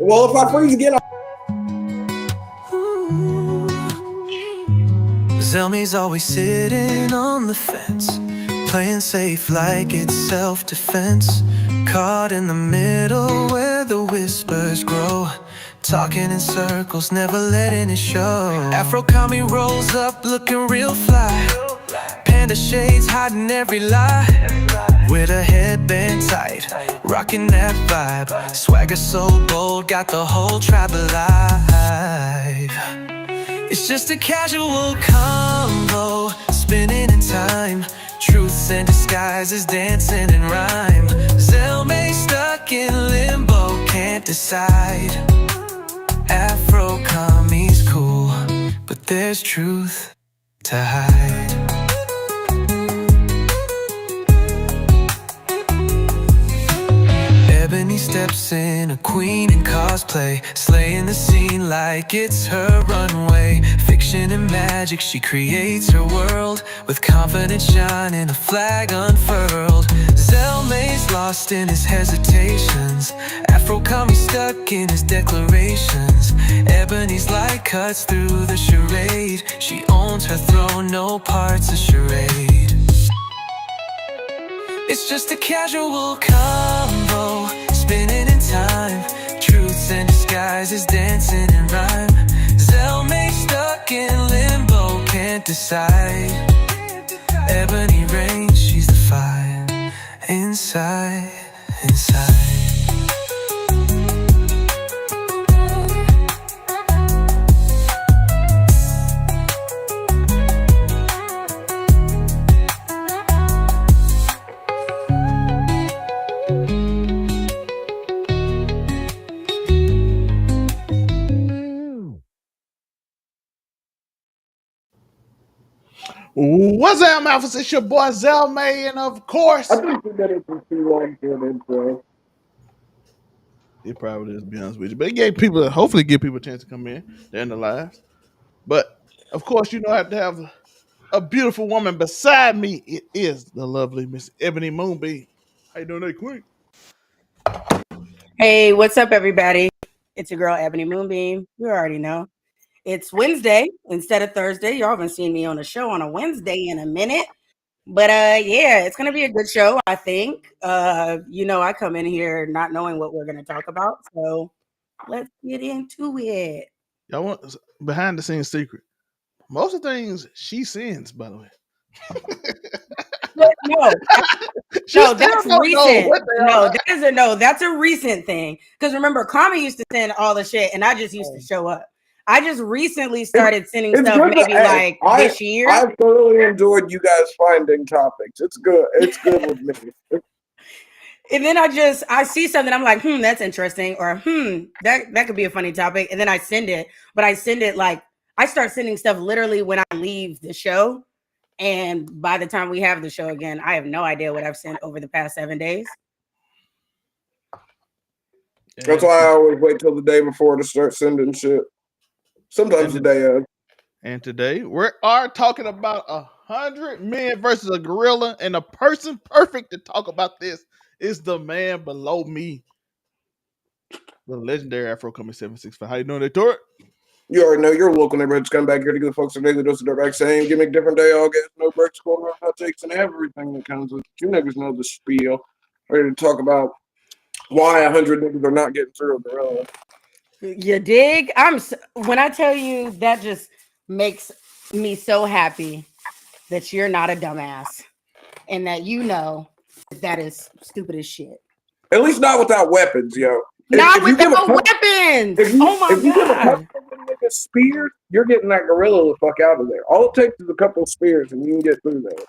Well, if I freeze again, Zelmi's always sitting on the fence, playing safe like it's self-defense. Caught in the middle where the whispers grow, talking in circles, never letting it show. Afro Kami rolls up looking real fly, panda shades hiding every lie, with a headband tight, rocking that vibe. Swagger so bold, got the whole tribe alive. It's just a casual combo, spinning in time. Truth and disguises dancing in rhyme. Zelme stuck in limbo, can't decide. Afro Kami's cool, but there's truth to hide. Ebony steps in, a queen in cosplay, slaying the scene like it's her runway. Fiction and magic, she creates her world, with confidence shining, a flag unfurled. Zelme's lost in his hesitations, Afro Kami stuck in his declarations. Ebony's light cuts through the charade, she owns her throne, no parts a charade. It's just a casual combo, spinning in time. Truths and disguises dancing in rhyme. Zelme stuck in limbo, can't decide. Ebony reigns, she's the fire inside, inside. What's up, Malphus? It's your boy Zelme, and of course, I think we better just be one for an intro. it probably is, to be honest with you, but it gave people, hopefully, give people a chance to come in. They're in the lives, but of course, you know, I have to have a beautiful woman beside me. It is the lovely Miss Ebony Moonbeam. How you doing, that queen? Hey, what's up, everybody? It's your girl, Ebony Moonbeam. You already know. It's Wednesday instead of Thursday. Y'all haven't seen me on a show on a Wednesday in a minute. But yeah, it's going to be a good show, I think. I come in here not knowing what we're going to talk about. So let's get into it. Y'all want behind the scenes secret? Most of the things she sends, by the way. No, that's recent. That's a recent thing. Because remember, Kami used to send all the shit, and I just used to show up. I just recently started sending stuff maybe this year. I've thoroughly enjoyed you guys finding topics. It's good. It's good with me. And then I see something, I'm like, that's interesting, or that could be a funny topic. And then I send it, but I send it like I start sending stuff literally when I leave the show. And by the time we have the show again, I have no idea what I've sent over the past 7 days. That's why I always wait till the day before to start sending shit. Sometimes the day of. And today we are talking about 100 men versus a gorilla, and the person perfect to talk about this is the man below me, the legendary Afro Kami 765. How you doing, Tort? You already know you're welcome, neighborhood scumbag here to give folks a daily dose of dirtbag saying, give me a different day, all gas, no breaks, corner, hot takes, and everything that comes with it. You niggas know the spiel. Ready to talk about why 100 niggas are not getting through a gorilla. You dig? When I tell you, that just makes me so happy that you're not a dumbass and that you know that is stupid as shit. At least not without weapons, yo. Not without weapons. Oh my god! Give a couple of niggas spears, you're getting that gorilla the fuck out of there. All it takes is a couple of spears, and you can get through there.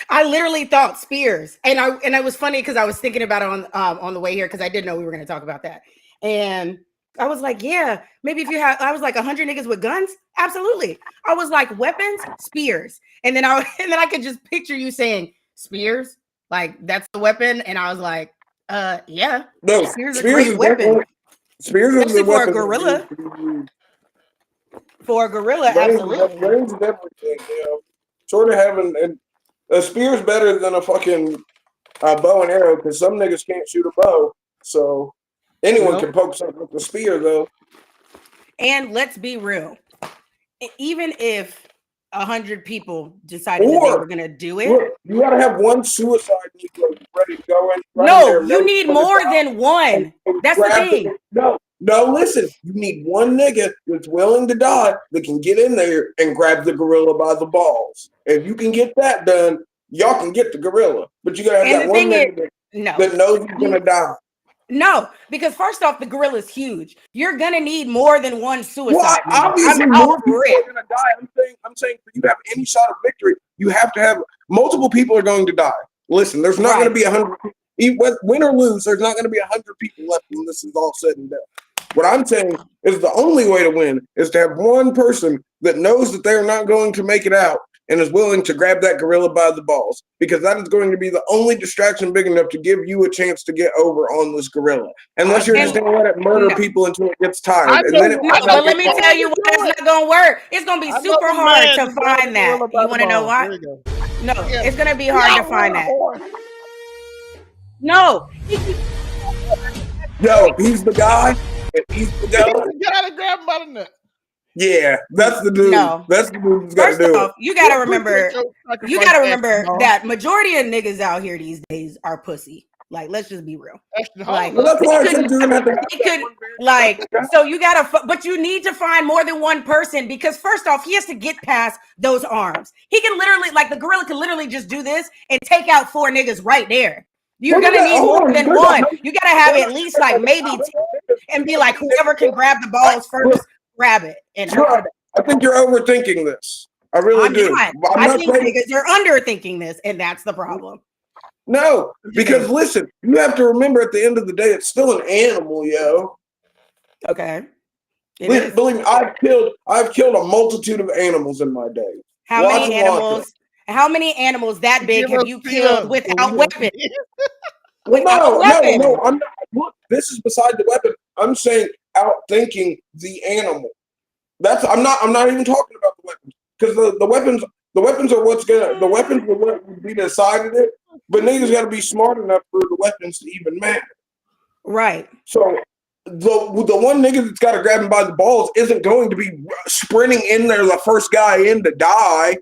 I literally thought spears, and it was funny because I was thinking about it on the way here because I didn't know we were going to talk about that, and I was like, yeah, maybe if you have, I was like 100 niggas with guns, absolutely. I was like weapons, spears, and then I could just picture you saying spears, like that's the weapon, and I was like, yeah, no, spears are a great weapon. Spears especially for a gorilla. For a gorilla, absolutely. Range and everything, you know. Sort of having a spear's better than a fucking bow and arrow because some niggas can't shoot a bow. So Anyone can poke something with the spear, though. And let's be real. Even if 100 people decided that they were going to do it. Look, you got to have one suicide Negro ready to go in. No, you need more than one. That's the thing. No, listen. You need one nigga that's willing to die that can get in there and grab the gorilla by the balls. If you can get that done, y'all can get the gorilla. But you got to have that one nigga that knows he's going to die. No, because first off, the gorilla is huge. You're gonna need more than one suicide. Well, obviously, more people are gonna die. I'm saying for you to have any shot of victory, you have to have multiple people are going to die. Listen, there's not going to be 100. Win or lose, there's not going to be 100 people left when this is all said and done. What I'm saying is the only way to win is to have one person that knows that they're not going to make it out and is willing to grab that gorilla by the balls, because that is going to be the only distraction big enough to give you a chance to get over on this gorilla. Unless you're just going to let it murder people until it gets tired. But let me tell you why it's not going to work. It's going to be super hard to find that. You want to know why? No, it's going to be hard to find that. No. Yo, he's the guy. He's the guy. You gotta grab him by the neck. Yeah, that's the dude. No. That's the dude who's got to do it. You got to remember that majority of niggas out here these days are pussy. Like, let's just be real. Like, well, that's why so you gotta, but you need to find more than one person, because first off, he has to get past those arms. He can literally, like, the gorilla can literally just do this and take out 4 niggas right there. You're gonna need more than one. You gotta have at least like maybe 10 and be like, whoever can grab the balls first, grab it. And I think you're overthinking this. I really do. I think niggas are underthinking this, and that's the problem. No, because listen, you have to remember at the end of the day, it's still an animal, yo. Okay. Believe me, I've killed a multitude of animals in my day. How many animals that big have you killed without weapons? No, I'm not. Look, this is beside the weapon. I'm saying outthinking the animal. I'm not even talking about the weapons, because the weapons are the weapons will what be decided it. But niggas got to be smart enough for the weapons to even matter. Right. So the one nigga that's got to grab him by the balls isn't going to be sprinting in there the first guy in to die.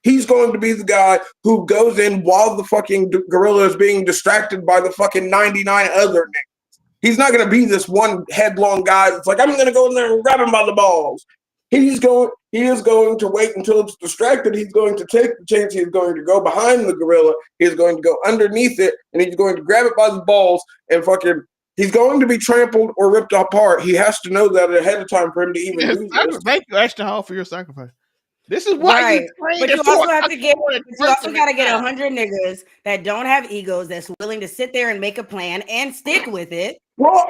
He's going to be the guy who goes in while the fucking gorilla is being distracted by the fucking 99 other niggas. He's not going to be this one headlong guy that's like, I'm going to go in there and grab him by the balls. He is going to wait until it's distracted. He's going to take the chance. He's going to go behind the gorilla. He's going to go underneath it, and he's going to grab it by the balls and fucking. He's going to be trampled or ripped apart. He has to know that ahead of time for him to even do this. Thank you, Ashton Hall, for your sacrifice. This is what you train. But you also have to get. You also got to get 100 niggas that don't have egos, that's willing to sit there and make a plan and stick with it. Well,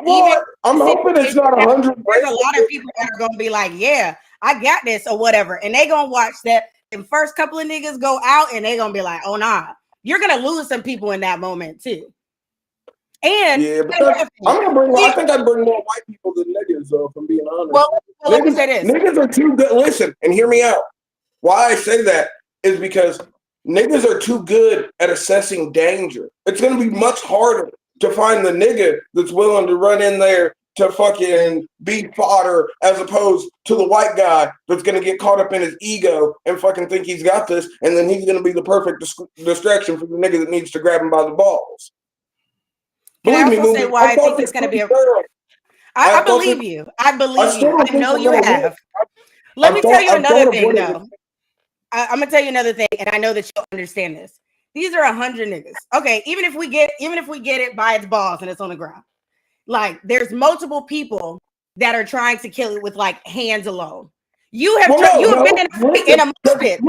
I'm hoping it's not 100. There's a lot of people that are going to be like, yeah, I got this or whatever. And they going to watch that. And first couple of niggas go out and they going to be like, oh, nah. You're going to lose some people in that moment too. And yeah, but I think I'd bring more white people than niggas, though, if I'm being honest. Well, let me say this. Niggas are too good. Listen, and hear me out. Why I say that is because niggas are too good at assessing danger. It's going to be much harder to find the nigga that's willing to run in there to fucking be fodder, as opposed to the white guy that's going to get caught up in his ego and fucking think he's got this, and then he's going to be the perfect distraction for the nigga that needs to grab him by the balls. Can I also say why I think it's going to be I believe you. I believe you. I know you have. Let me tell you another thing, though. I'm gonna tell you another thing, and I know that you'll understand this. These are 100 niggas. Okay, even if we get it by its balls and it's on the ground, like there's multiple people that are trying to kill it with like hands alone. You have been in a mosh pit.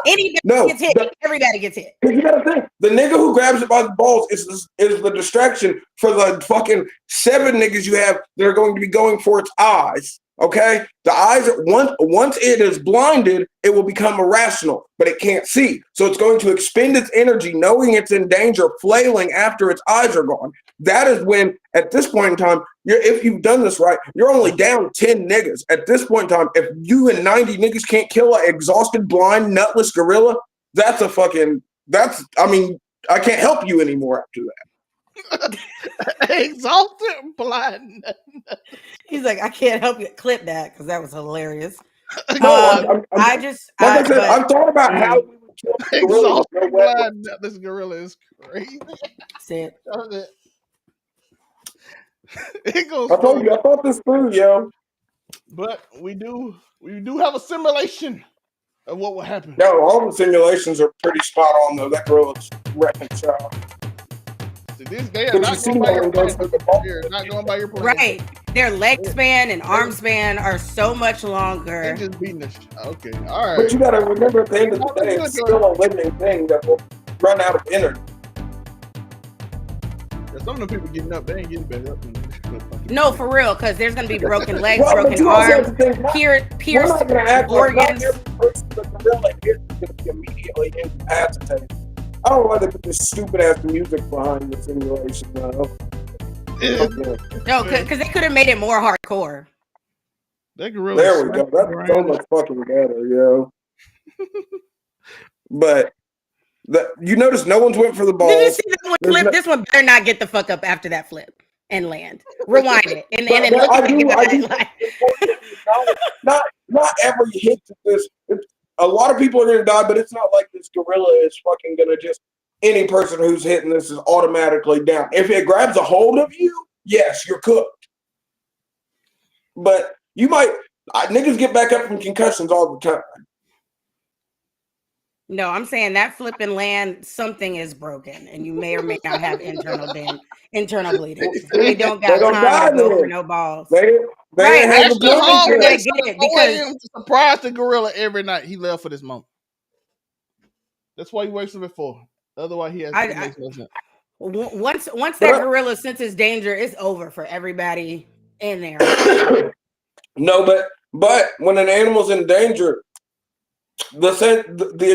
Anybody gets hit. Everybody gets hit. You gotta think, the nigga who grabs it by the balls is the distraction for the fucking 7 niggas you have that are going to be going for its eyes. Okay, the eyes, once it is blinded, it will become irrational, but it can't see. So it's going to expend its energy, knowing it's in danger, flailing after its eyes are gone. That is when, at this point in time, if you've done this right, you're only down 10 niggas. At this point in time, if you and 90 niggas can't kill an exhausted, blind, nutless gorilla, I can't help you anymore after that. Exalted blind. He's like, I can't help you clip that because that was hilarious. No, I just, like I said, but, I've thought about how we would kill the gorilla with no Exalted weapons. blind. This gorilla is crazy. Sit. It goes I told you, I thought this through, yo. but we do have a simulation of what will happen. No, all the simulations are pretty spot on though. That gorilla's wrecking shop. They are But you not see going by no your one goes plan. for the ball. They're not going by your plan. Right. Their leg span and arm span are so much They're longer. just beating the shit. Okay, all right. But you gotta remember at the end of the day, it's still a living thing that will run out of energy. Some of the people getting up, they ain't getting back up. No, for real, because there's gonna be broken legs, Well, but broken you also have arms, to think, we're pierced not gonna act like not organs. every person the gorilla is gonna be immediately incapacitated. I don't know why they put this stupid ass music behind the simulation though. No, because they could have made it more hardcore. That gorilla. There we go. That's so much fucking better, yo. But you notice no one's went for the ball. Did you see that one flip? This one better not get the fuck up after that flip and land. Rewind it and then look at it. Not every hit to this. A lot of people are gonna die, but it's not like this gorilla is fucking gonna just any person who's hitting this is automatically down. If it grabs a hold of you, yes, you're cooked. But you might niggas get back up from concussions all the time. No, I'm saying that flip and land, something is broken, and you may or may not have internal bleeding. They don't got time to go for no balls. Right? Actually, You're gonna get it because I'm surprised the gorilla every night. He left for this moment. That's why he wakes up at 4. Otherwise, he has no sense. Once that gorilla senses danger, it's over for everybody in there. No, but when an animal's in danger, the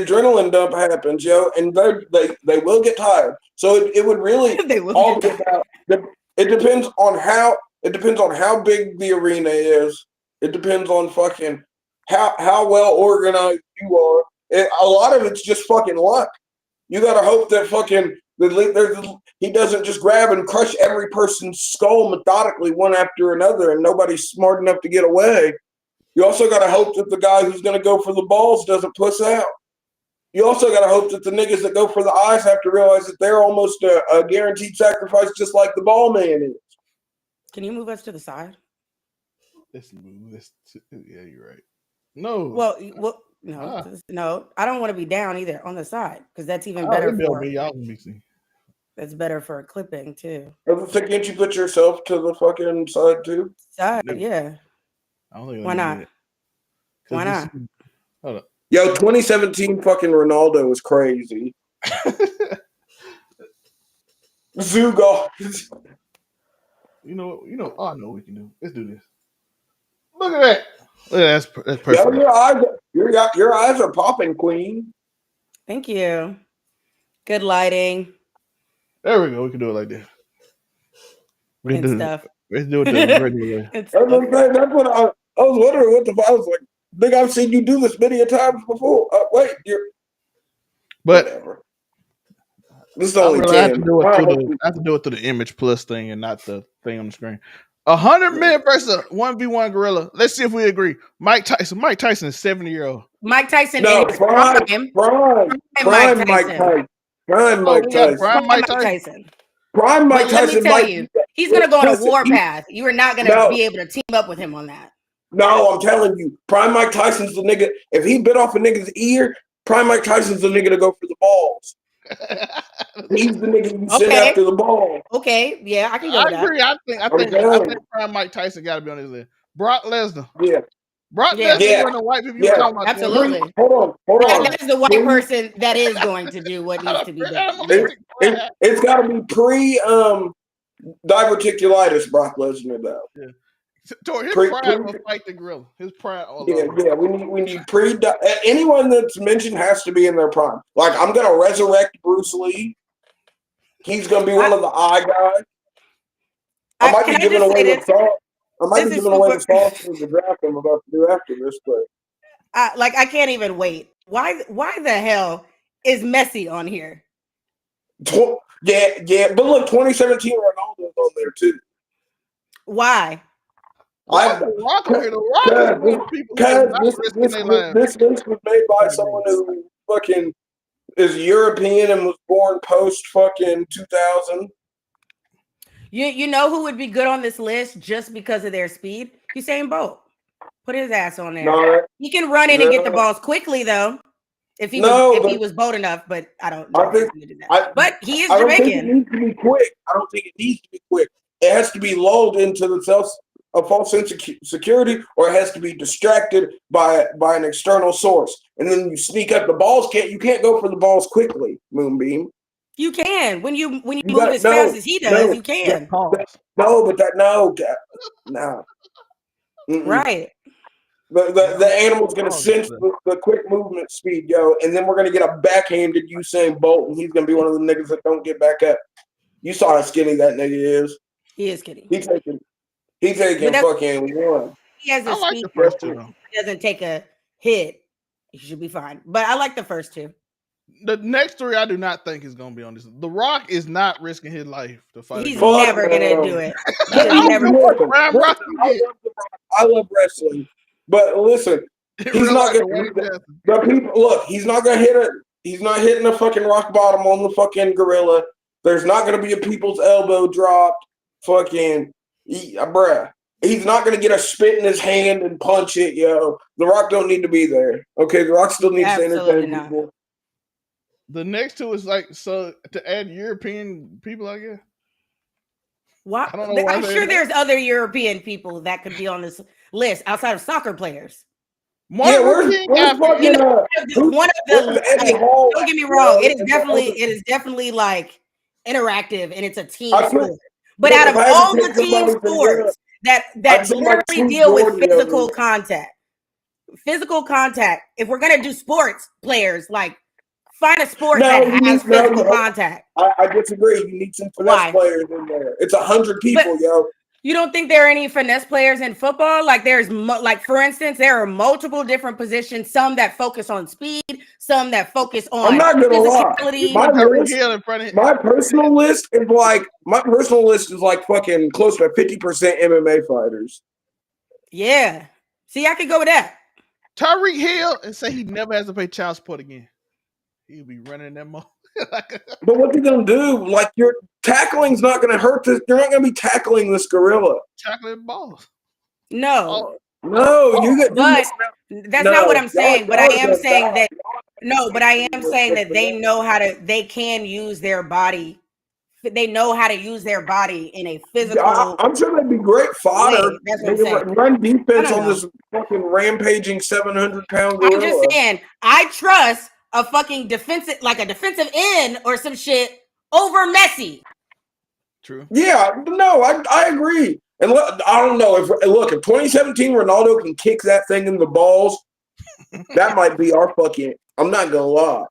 adrenaline dump happens, yo, and they will get tired. So it would really all be about. It depends on how big the arena is. It depends on fucking how well organized you are. A lot of it's just fucking luck. You gotta hope that fucking he doesn't just grab and crush every person's skull methodically one after another, and nobody's smart enough to get away. You also got to hope that the guy who's going to go for the balls doesn't puss out. You also got to hope that the niggas that go for the eyes have to realize that they're almost a guaranteed sacrifice, just like the ball man is. Can you move us to the side? Yeah, you're right. No. Well, no. I don't want to be down either on the side because that's even better for. That's better for clipping too. Can't you put yourself to the fucking side too? Side, yeah. I don't think why not? Why not? Hold up. Yo, 2017 fucking Ronaldo was crazy. Zugo. You know. Oh, I know what we can do. Let's do this. Look at that. That's perfect. Yo, your eyes are popping, Queen. Thank you. Good lighting. There we go. We can do it like this. We can do stuff. Let's do it the regular way. That's what I was wondering what the I was like. Think I've seen you do this many a times before. Wait, but whatever. This is only 10. I have to do it through the Image Plus thing and not the thing on the screen. 100 men versus a 1v1 gorilla. Let's see if we agree. Mike Tyson. Mike Tyson is 70-year-old. Mike Tyson. No, prime Mike Tyson. Prime Mike Tyson. Prime Mike Tyson. Let me tell you, he's going to go on a war path. You are not going to be able to team up with him on that. No, I'm telling you, Prime Mike Tyson's the nigga. If he bit off a nigga's ear, Prime Mike Tyson's the nigga to go for the balls. He's the nigga you send after the ball. Okay, yeah, I can go with that. I think Prime Mike Tyson got to be on his list. Brock Lesnar. Yeah. Brock Lesnar one of the white people you were talking about. Absolutely. Hold on. That is the white person that is going to do what needs to be done. It's got to be diverticulitis, Brock Lesnar, though. Yeah. His pride will fight the gorilla. His pride. Yeah. We need anyone that's mentioned has to be in their prime. Like I'm gonna resurrect Bruce Lee. He's gonna be one of the eye guys. I might be giving away the sauce. I might be giving away the sauce for the draft I'm about to do after this, but I can't even wait. Why the hell is Messi on here? Yeah, but look, 2017 Ronaldo's on there too. Why? Why is I the Rock on here? The Rock is one of the people who is not risking their lives. this list was made by someone who fucking is European and was born post fucking 2000. You know who would be good on this list just because of their speed? Usain Bolt. Put his ass on there. No, He can run in and get the balls quickly though. If he was bold enough, but I don't know. But he is I don't think it Jamaican. needs to be quick. I don't think it needs to be quick. It has to be lulled into a false sense of security, or it has to be distracted by an external source. And then you sneak up the balls. You can't go for the balls quickly, Moonbeam. You can when you move as fast as he does. You can. No. Right. The animal's going to sense the quick movement speed, yo, and then we're going to get a backhanded Usain Bolt, and he's going to be one of the niggas that don't get back up. You saw how skinny that nigga is. He is skinny. He's taking fucking one. He has a like speed. the first two. He doesn't take a hit. He should be fine. But I like the first two. The next three, I do not think is going to be on this. The Rock is not risking his life to fight. He's never going to do it. I love wrestling, but listen, he's not going to. The people look. He's not going to hit it. He's not hitting the fucking rock bottom on the fucking gorilla. There's not going to be a people's elbow dropped. Fucking, bruh. He's not going to get a spit in his hand and punch it, yo. The Rock don't need to be there. Okay, The Rock still needs to entertain people. The next two is like, so to add European people, I guess. Why? I'm sure there's other European people that could be on this list outside of soccer players. One of the. Don't get me wrong. It is definitely like interactive and it's a team sport. But out of all the team sports that literally deal with physical contact, if we're gonna do sports players, like find a sport that has physical contact. I disagree. You need some finesse players in there. It's 100 people, yo. You don't think there are any finesse players in football? Like there's for instance, there are multiple different positions. Some that focus on speed, some that focus on. I'm not gonna lie. My personal list is like fucking close to 50% MMA fighters. Yeah. See, I could go with that. Tyreek Hill and say he never has to pay child support again. He'll be running that mouth. But what you gonna do? Like your tackling's not gonna hurt this. You're not gonna be tackling this gorilla. Tackling balls. No. But that's not what I'm saying. But I am saying that but I am saying that they can use their body. They know how to use their body in a physical. I'm sure they'd be great fodder. They run defense on this fucking rampaging 700-pound gorilla. I'm just saying, I trust a fucking defensive end or some shit over Messi. True. Yeah, no, I agree. And look, I don't know if 2017 Ronaldo can kick that thing in the balls, that might be our fucking. I'm not gonna lie.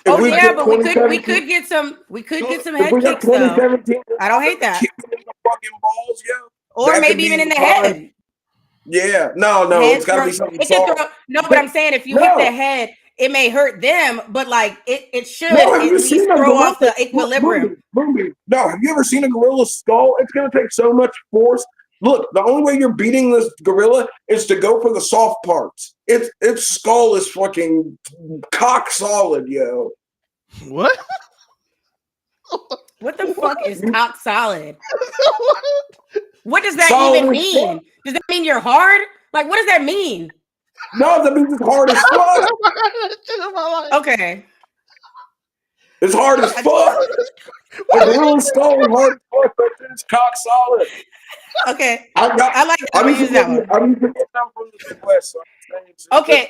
But we could get some head kicks though. I don't hate that. Fucking balls, yo. Or maybe even in the head. Yeah, no, it's gotta be something. But I'm saying if you hit the head, it may hurt them, but like it should at least throw off the equilibrium. No, have you ever seen a gorilla's skull? It's gonna take so much force. Look, the only way you're beating this gorilla is to go for the soft parts. Its skull is fucking cock solid, yo. What? What the fuck is cock solid? What does that even mean? Does that mean you're hard? Like, what does that mean? No, that means it's hard as fuck. Okay. It's hard as fuck. A gorilla's skull is hard as fuck, but it's cock solid. Okay. I like that. I'm using that one. I'm using it from the Midwest. Okay.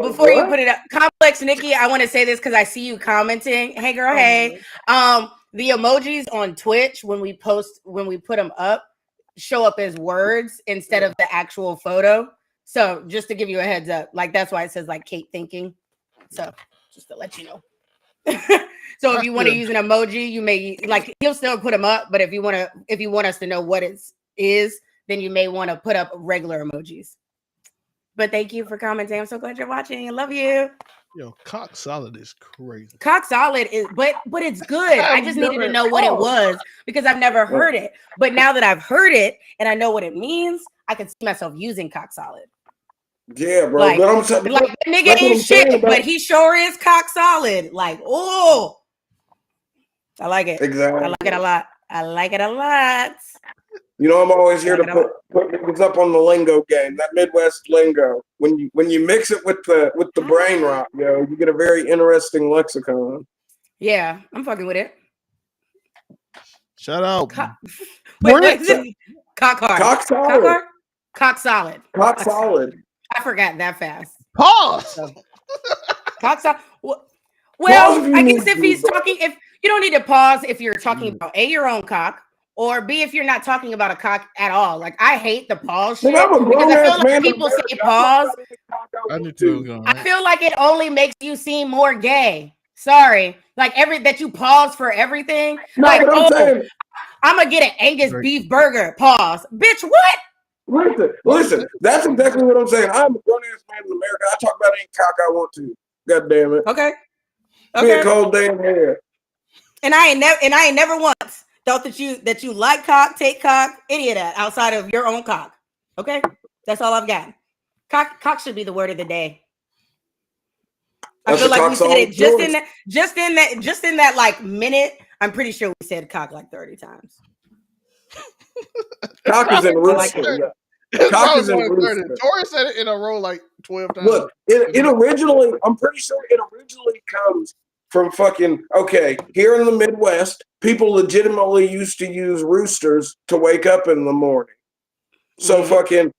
Before you put it up, Complex Nikki, I want to say this because I see you commenting. Hey, girl. Hey. The emojis on Twitch when we put them up show up as words instead of the actual photo. So just to give you a heads up, like that's why it says like Kate thinking. So just to let you know. So if you want to use an emoji, you may like he'll still put them up, but if you want us to know what it is, then you may want to put up regular emojis. But thank you for commenting. I'm so glad you're watching. I love you. Yo, cock solid is crazy. Cock solid is, but it's good. I just needed to know what it was because I've never heard it. But now that I've heard it and I know what it means, I can see myself using cock solid. Yeah, bro. Like, but I'm saying, like the nigga ain't shit, but he sure is cock solid. Like, oh, I like it. Exactly. I like it a lot. I like it a lot. You know, I'm always here to put niggas up on the lingo game, that Midwest lingo. When you mix it with the brain rot, yo, you get a very interesting lexicon. Yeah, I'm fucking with it. Shout out. Wait, is it cock hard? Cock solid. Cock solid. Cock solid. I forgot that fast. Pause. Cock solid. Well, I guess if he's talking, if you don't need to pause if you're talking about A, your own cock, or B, if you're not talking about a cock at all. Like, I hate the pause shit because I feel like people say pause. I feel like it only makes you seem more gay. Sorry. Like that you pause for everything. No, like, I'm gonna get an Angus beef burger. Pause. Bitch, what? Listen, that's exactly what I'm saying. I'm a grown-ass man in America. I talk about any cock I want to. God damn it. Okay. Be a cold damn hair. And I ain't never once thought that you like cock, take cock, any of that outside of your own cock. Okay? That's all I've got. Cock should be the word of the day. I feel like we said it just in that like minute. I'm pretty sure we said cock like 30 times. Cock is in rooster. Cock is in rooster. Tori said it in a row like 12 times. Look, it originally, I'm pretty sure it originally comes from fucking, okay, here in the Midwest, people legitimately used to use roosters to wake up in the morning. So fucking,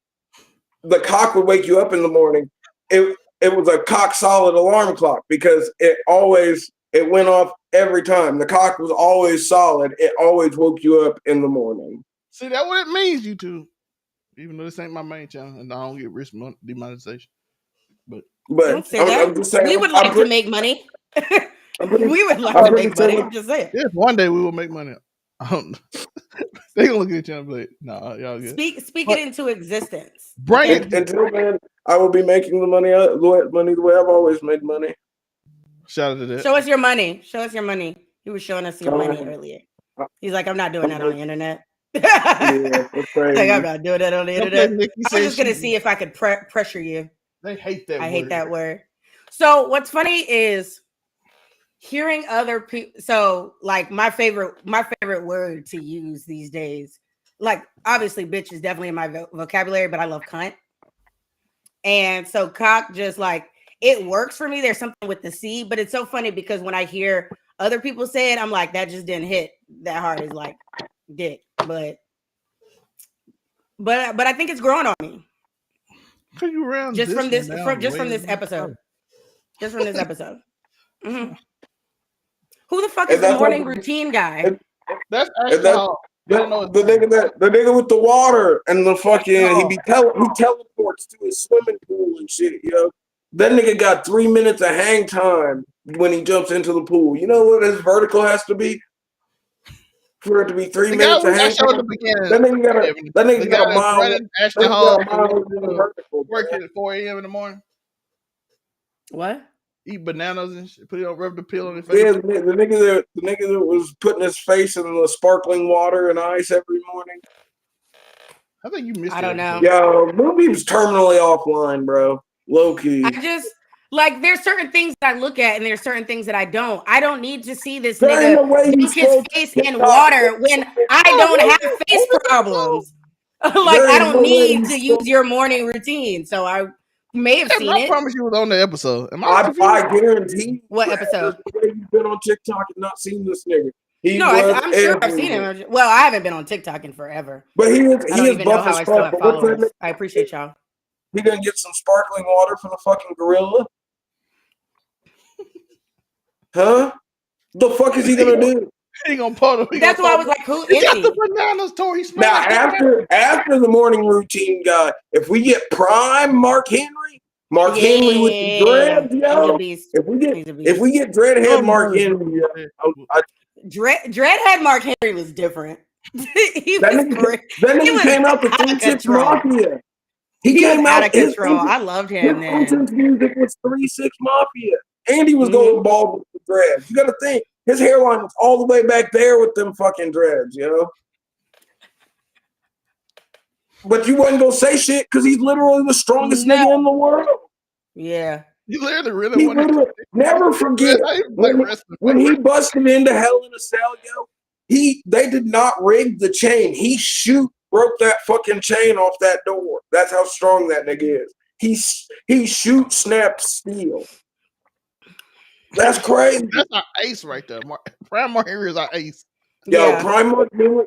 the cock would wake you up in the morning. It was a cock solid alarm clock because it went off every time. The cock was always solid. It always woke you up in the morning. See, that's what it means, you two. Even though this ain't my main channel and I don't get risk demonetization. But don't say that. I'm just saying, we would like to make money. We would like to make money. I'm just saying. Yes, one day we will make money. They gonna look at each other and be like, "Nah, y'all good." Speak it into existence. Bring it. Until then, I will be making the money the way I've always made money. Shout out to that. Show us your money. Show us your money. He was showing us your money earlier. He's like, I'm not doing that on the internet. Yeah, that's crazy. Like, I'm not doing that on the internet. I'm just gonna see if I could pressure you. They hate that. I hate that word. So what's funny is hearing other people. So like my favorite word to use these days, like obviously bitch is definitely in my vocabulary, but I love cunt. And so cock just like it works for me. There's something with the C, but it's so funny because when I hear other people say it, I'm like, that just didn't hit that hard as like dick. But I think it's growing on me. Just from this episode. Just from this episode. Mm-hmm. Who the fuck is the morning routine guy? That's the nigga with the water and the fucking he teleports to his swimming pool and shit, yo. That nigga got 3 minutes of hang time when he jumps into the pool. You know what his vertical has to be? For it to be 3 minutes of hang time. That nigga got a mile. Working at 4 a.m. in the morning. What? Eat bananas and shit. Put it on, rub the pill on his face. Yeah, the nigga that was putting his face in the sparkling water and ice every morning. I think you missed it. I don't know. Yo, movie's terminally offline, bro. Low key. I just like there's certain things that I look at and there's certain things that I don't. I don't need to see this nigga dunk his face in water when I don't have face problems. Like I don't need to use your morning routine. So I may have seen it. I promise you was on the episode. I guarantee. What episode? You've been on TikTok and not seen this nigga. I'm sure I've seen him. Well, I haven't been on TikTok in forever. But he is buff as fuck. I appreciate y'all. He gonna get some sparkling water from the fucking gorilla? Huh? The fuck is he gonna do? He gonna put him. That's why I was like, who is he? The bananas, Tori. Now after the morning routine guy, if we get prime Mark Henry with the dreads, yo. If we get dreadhead Mark Henry, dreadhead Mark Henry was different. He was that nigga came out the 3-6 Mafia. He was came out out. of control. I loved him His then. entrance music was 3-6 Mafia, and he was Mhm. going bald with the dreads. You got to think his hairline was all the way back there with them fucking dreads, you know. But you wasn't gonna say shit because he's literally the strongest No. nigga in the world. Yeah. You literally really He want to literally never forget when he busted into Hell in a Cell, yo. They did not rig the chain. He broke that fucking chain off that door. That's how strong that nigga is. He snap steel. That's crazy. That's our ace right there. Prime Mark Henry is our ace. Yo, Yeah. Prime Mark Henry,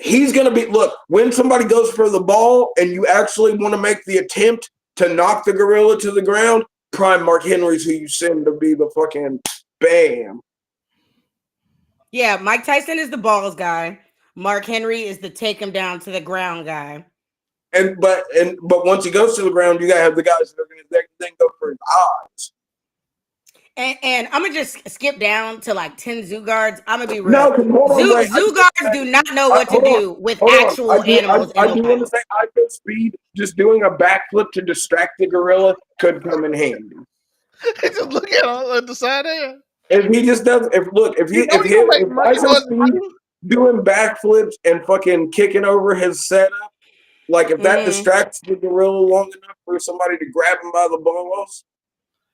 he's gonna be when somebody goes for the ball and you actually want to make the attempt to knock the gorilla to the ground, Prime Mark Henry's who you send to be the fucking bam. Yeah, Mike Tyson is the balls guy. Mark Henry is the take him down to the ground guy. But once he goes to the ground, you gotta have the guys that are gonna then go for his eyes. And I'm gonna just skip down to like 10 zoo guards. I'm gonna be real. No, Zoo guards do not know what to do with actual animals. I do want to say I feel speed. Just doing a backflip to distract the gorilla could come in handy. Just look at the side there. If he just does, if Tyson Speed doing backflips and fucking kicking over his setup, like if that distracts the gorilla long enough for somebody to grab him by the balls,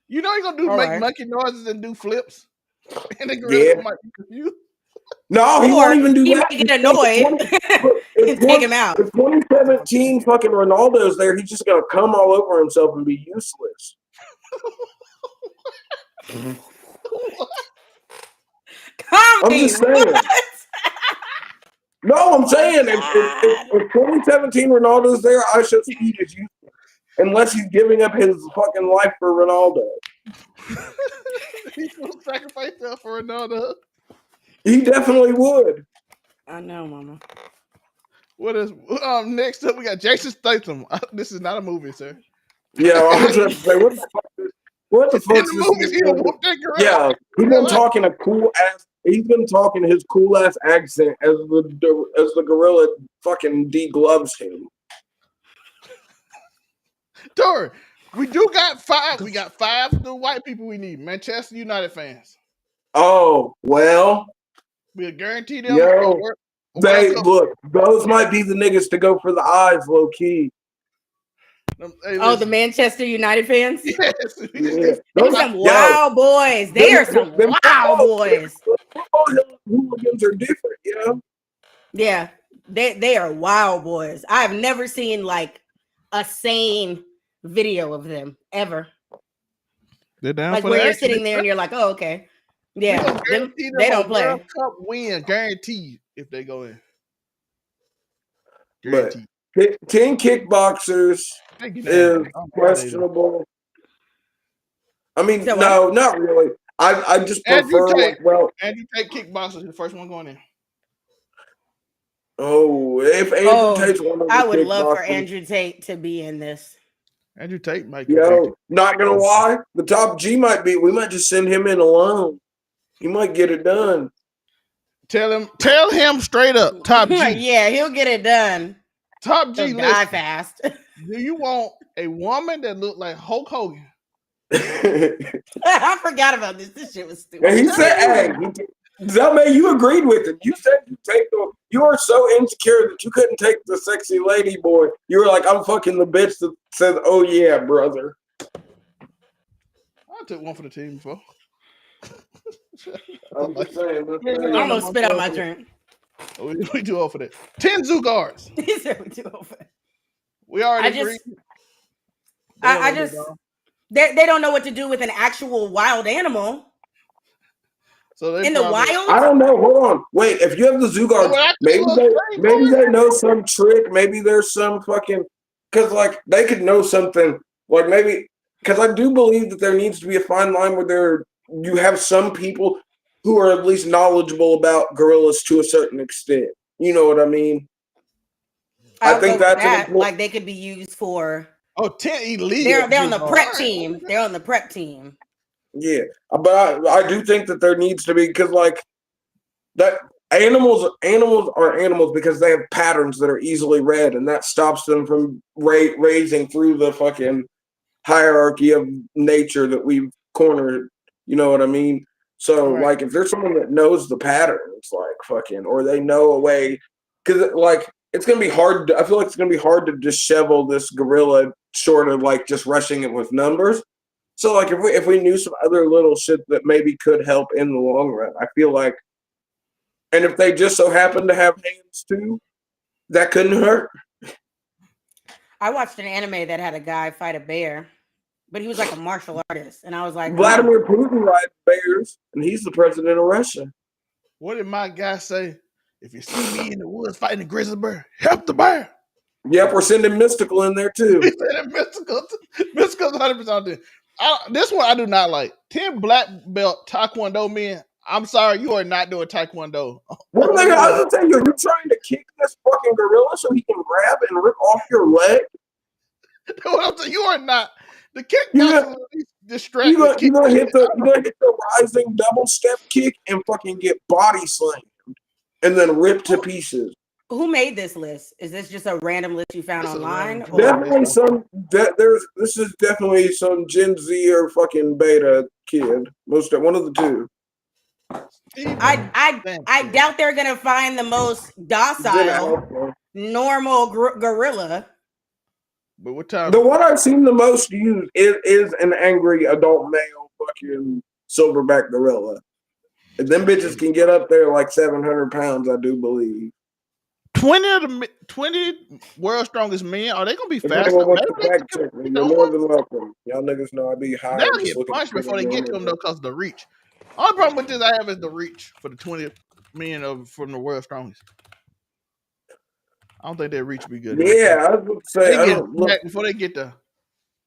you know he's gonna make monkey noises and do flips, and the gorilla might be confused. No, he won't even do that. He might get annoyed and take him out. If 2017 fucking Ronaldo's there, he's just gonna come all over himself and be useless. I'm just saying. No, I'm saying if 2017 Ronaldo's there, I should Speed is useless. Unless he's giving up his fucking life for Ronaldo. He's gonna sacrifice that for Ronaldo. He definitely would. I know, mama. What is next up? We got Jason Statham. This is not a movie, sir. Yeah, I was just say, what the fuck is yeah, he's been talking a cool ass. He's been talking his cool ass accent as the gorilla fucking degloves him. Tori, we got 5. We got 5 new white people we need. Manchester United fans. Oh well, we'll guarantee them. Those might be the niggas to go for the eyes, low key. Hey, the Manchester United fans? Yes. Yeah. They're some wild boys. They are some wild boys. Hooligans are different, you know? Yeah, they are wild boys. I've never seen like a sane video of them ever. They're down like for where the you're action. sitting there and you're like, oh, okay. Yeah, they don't play. World Cup win guaranteed if they go in. Guaranteed. But 10 kickboxers is questionable. I mean, no, not really. I just prefer Andrew Tate kickboxers is the first one going in. Oh, if Andrew Tate's one of the I would love for Andrew Tate to be in this. Andrew Tate might. Not gonna lie, the top G might be. We might just send him in alone. He might get it done. Tell him straight up, top G. Yeah, he'll get it done. Top G, die fast. Do you want a woman that looked like Hulk Hogan? I forgot about this. This shit was stupid. And he said, "Hey, Zelma, you agreed with him. You said you were so insecure that you couldn't take the sexy lady boy. You were like, I'm fucking the bitch that says, oh yeah, brother." I took one for the team before. I'm just saying. I almost spit out my drink. We do all for that. 10 zoo guards. He said we do all for that. We already agreed. They don't know what to do with an actual wild animal. So in the wild? I don't know. Hold on. Wait, if you have the zoo guards, maybe they know some trick. Maybe there's some fucking, because like they could know something. Like maybe, because I do believe that there needs to be a fine line where you have some people who are at least knowledgeable about gorillas to a certain extent. You know what I mean? I think that's like they could be used for. 10 illegal. They're on the prep team. They're on the prep team. Yeah, but I do think that there needs to be, because like that Animals are animals because they have patterns that are easily read, and that stops them from raising through the fucking hierarchy of nature that we've cornered. You know what I mean? So, Right. like, if there's someone that knows the patterns, like, fucking, or they know a way, because, like, it's going to be hard. I feel like it's going to be hard to dishevel this gorilla short of, like, just rushing it with numbers. So, like, if we knew some other little shit that maybe could help in the long run, I feel like, and if they just so happen to have hands too, that couldn't hurt. I watched an anime that had a guy fight a bear, but he was like a martial artist, and I was like, Vladimir Putin rides bears, and he's the president of Russia. What did my guy say? If you see me in the woods fighting a grizzly bear, help the bear. Yep, we're sending Mystical in there too. He said Mystical's 100% there. This one I do not like. 10 black belt Taekwondo men. I'm sorry, you are not doing Taekwondo. What am I gonna tell you? Are you trying to kick this fucking gorilla so he can grab and rip off your leg? What I'm saying, you are not. The kick You got gonna- distracted. You're gonna hit the rising double step kick and fucking get body slammed and then ripped to pieces. who made this list? Is this just a random list you found This is online? random. Or? Definitely this is definitely some Gen Z or fucking beta kid. One of the two. I doubt they're gonna find the most docile, normal gorilla. But what time? The one I've seen the most used is an angry adult male fucking silverback gorilla. And them bitches can get up there like 700 pounds, I do believe. 20 world's strongest men, are they gonna be If faster? anyone wants to fact check me, you're more than welcome. Y'all niggas know I be high. They'll get punched before they get to them though, because of the reach. Only problem with this I have is the reach for the 20 men from the world's strongest. I don't think their reach be good. Yeah, I would say before they get there.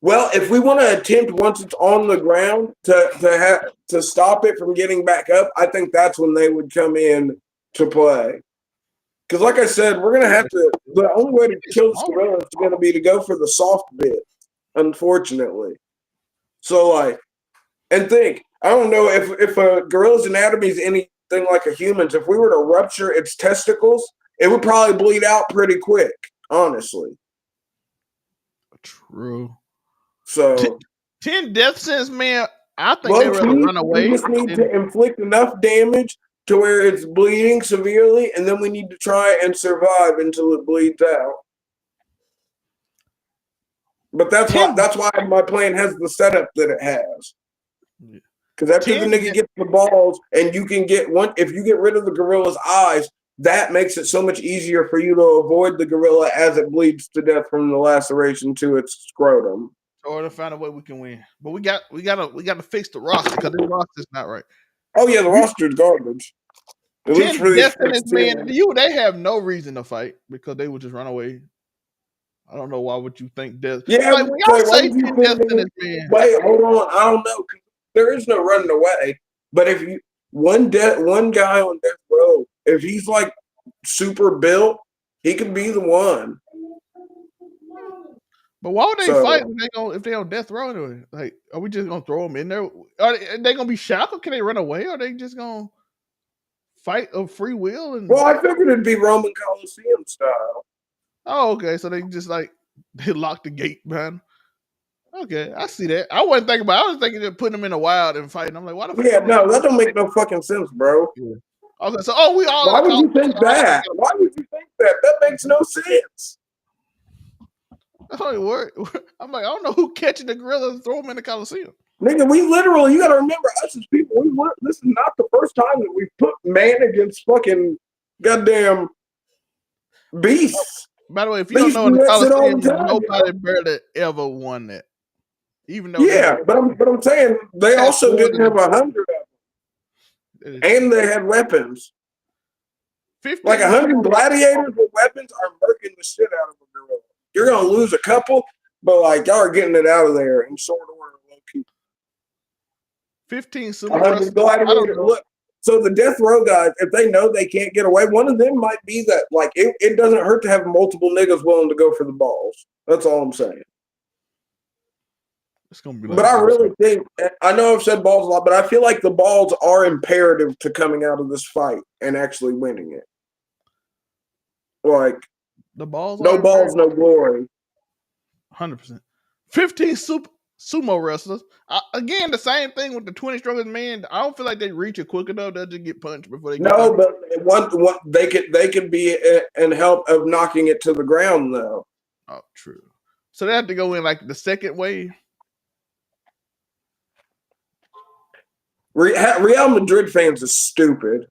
Well, if we want to attempt once it's on the ground to stop it from getting back up, I think that's when they would come in to play. Because, like I said, we're gonna have to. The only way to kill this gorilla is going to be to go for the soft bit, unfortunately. So, like, and think. I don't know if a gorilla's anatomy is anything like a human's. If we were to rupture its testicles, it would probably bleed out pretty quick. Honestly. True. So 10 death sentence, man. I think they were going to run away. We just need to inflict enough damage to where it's bleeding severely, and then we need to try and survive until it bleeds out. But that's why my plan has the setup that it has. Because after the nigga gets the balls, and you can get one, if you get rid of the gorilla's eyes, that makes it so much easier for you to avoid the gorilla as it bleeds to death from the laceration to its scrotum. Or to find a way we can win. But we got to fix the roster, because this roster's not right. Oh yeah, the roster's garbage. At least for these man, they have no reason to fight because they would just run away. I don't know why would you think death. Yeah, like, when y'all say 10 death sentence, man. Wait, hold on. I don't know. There is no running away. But if you one guy on death row, if he's like super built, he could be the one. But why would they fight if they on death row anyway? Like, are we just gonna throw them in there? Are they gonna be shackled? Can they run away? Or are they just gonna fight of free will? Well, I figured it'd be Roman Coliseum style. Oh, okay. So they just they lock the gate behind. Okay, I see that. I wasn't thinking about. I was thinking of putting them in the wild and fighting. I'm like, why the fuck? Yeah, no, that don't make no fucking sense, bro. Yeah. Okay, so we all. Why would you think that? Why would you think that? That makes no sense. That's only word. I'm like, I don't know who catching the gorilla and throw them in the Coliseum. Nigga, we literally, you got to remember, us as people, this is not the first time that we've put man against fucking goddamn beasts. By the way, if you don't know, in the Coliseum, nobody barely ever won that. Even though, yeah, but I'm saying they also didn't have 100 of them, and they had weapons. 15 like 100 gladiators with weapons are murking the shit out of a gorilla. You're gonna lose a couple, but like y'all are getting it out of there in short order, low key. 15 gladiators. Look, so the death row guys, if they know they can't get away, one of them might be that like it doesn't hurt to have multiple niggas willing to go for the balls. That's all I'm saying. It's gonna be like. But I really think, I know I've said balls a lot, but I feel like the balls are imperative to coming out of this fight and actually winning it. Like, the balls. no balls, no glory. 100%. 15 sumo wrestlers. Again, the same thing with the 20 strongest men. I don't feel like they reach it quick enough. They'll just get punched before they get No, punched. but one they could be in help of knocking it to the ground though. Oh, true. So they have to go in like the second wave. Real Madrid fans are stupid.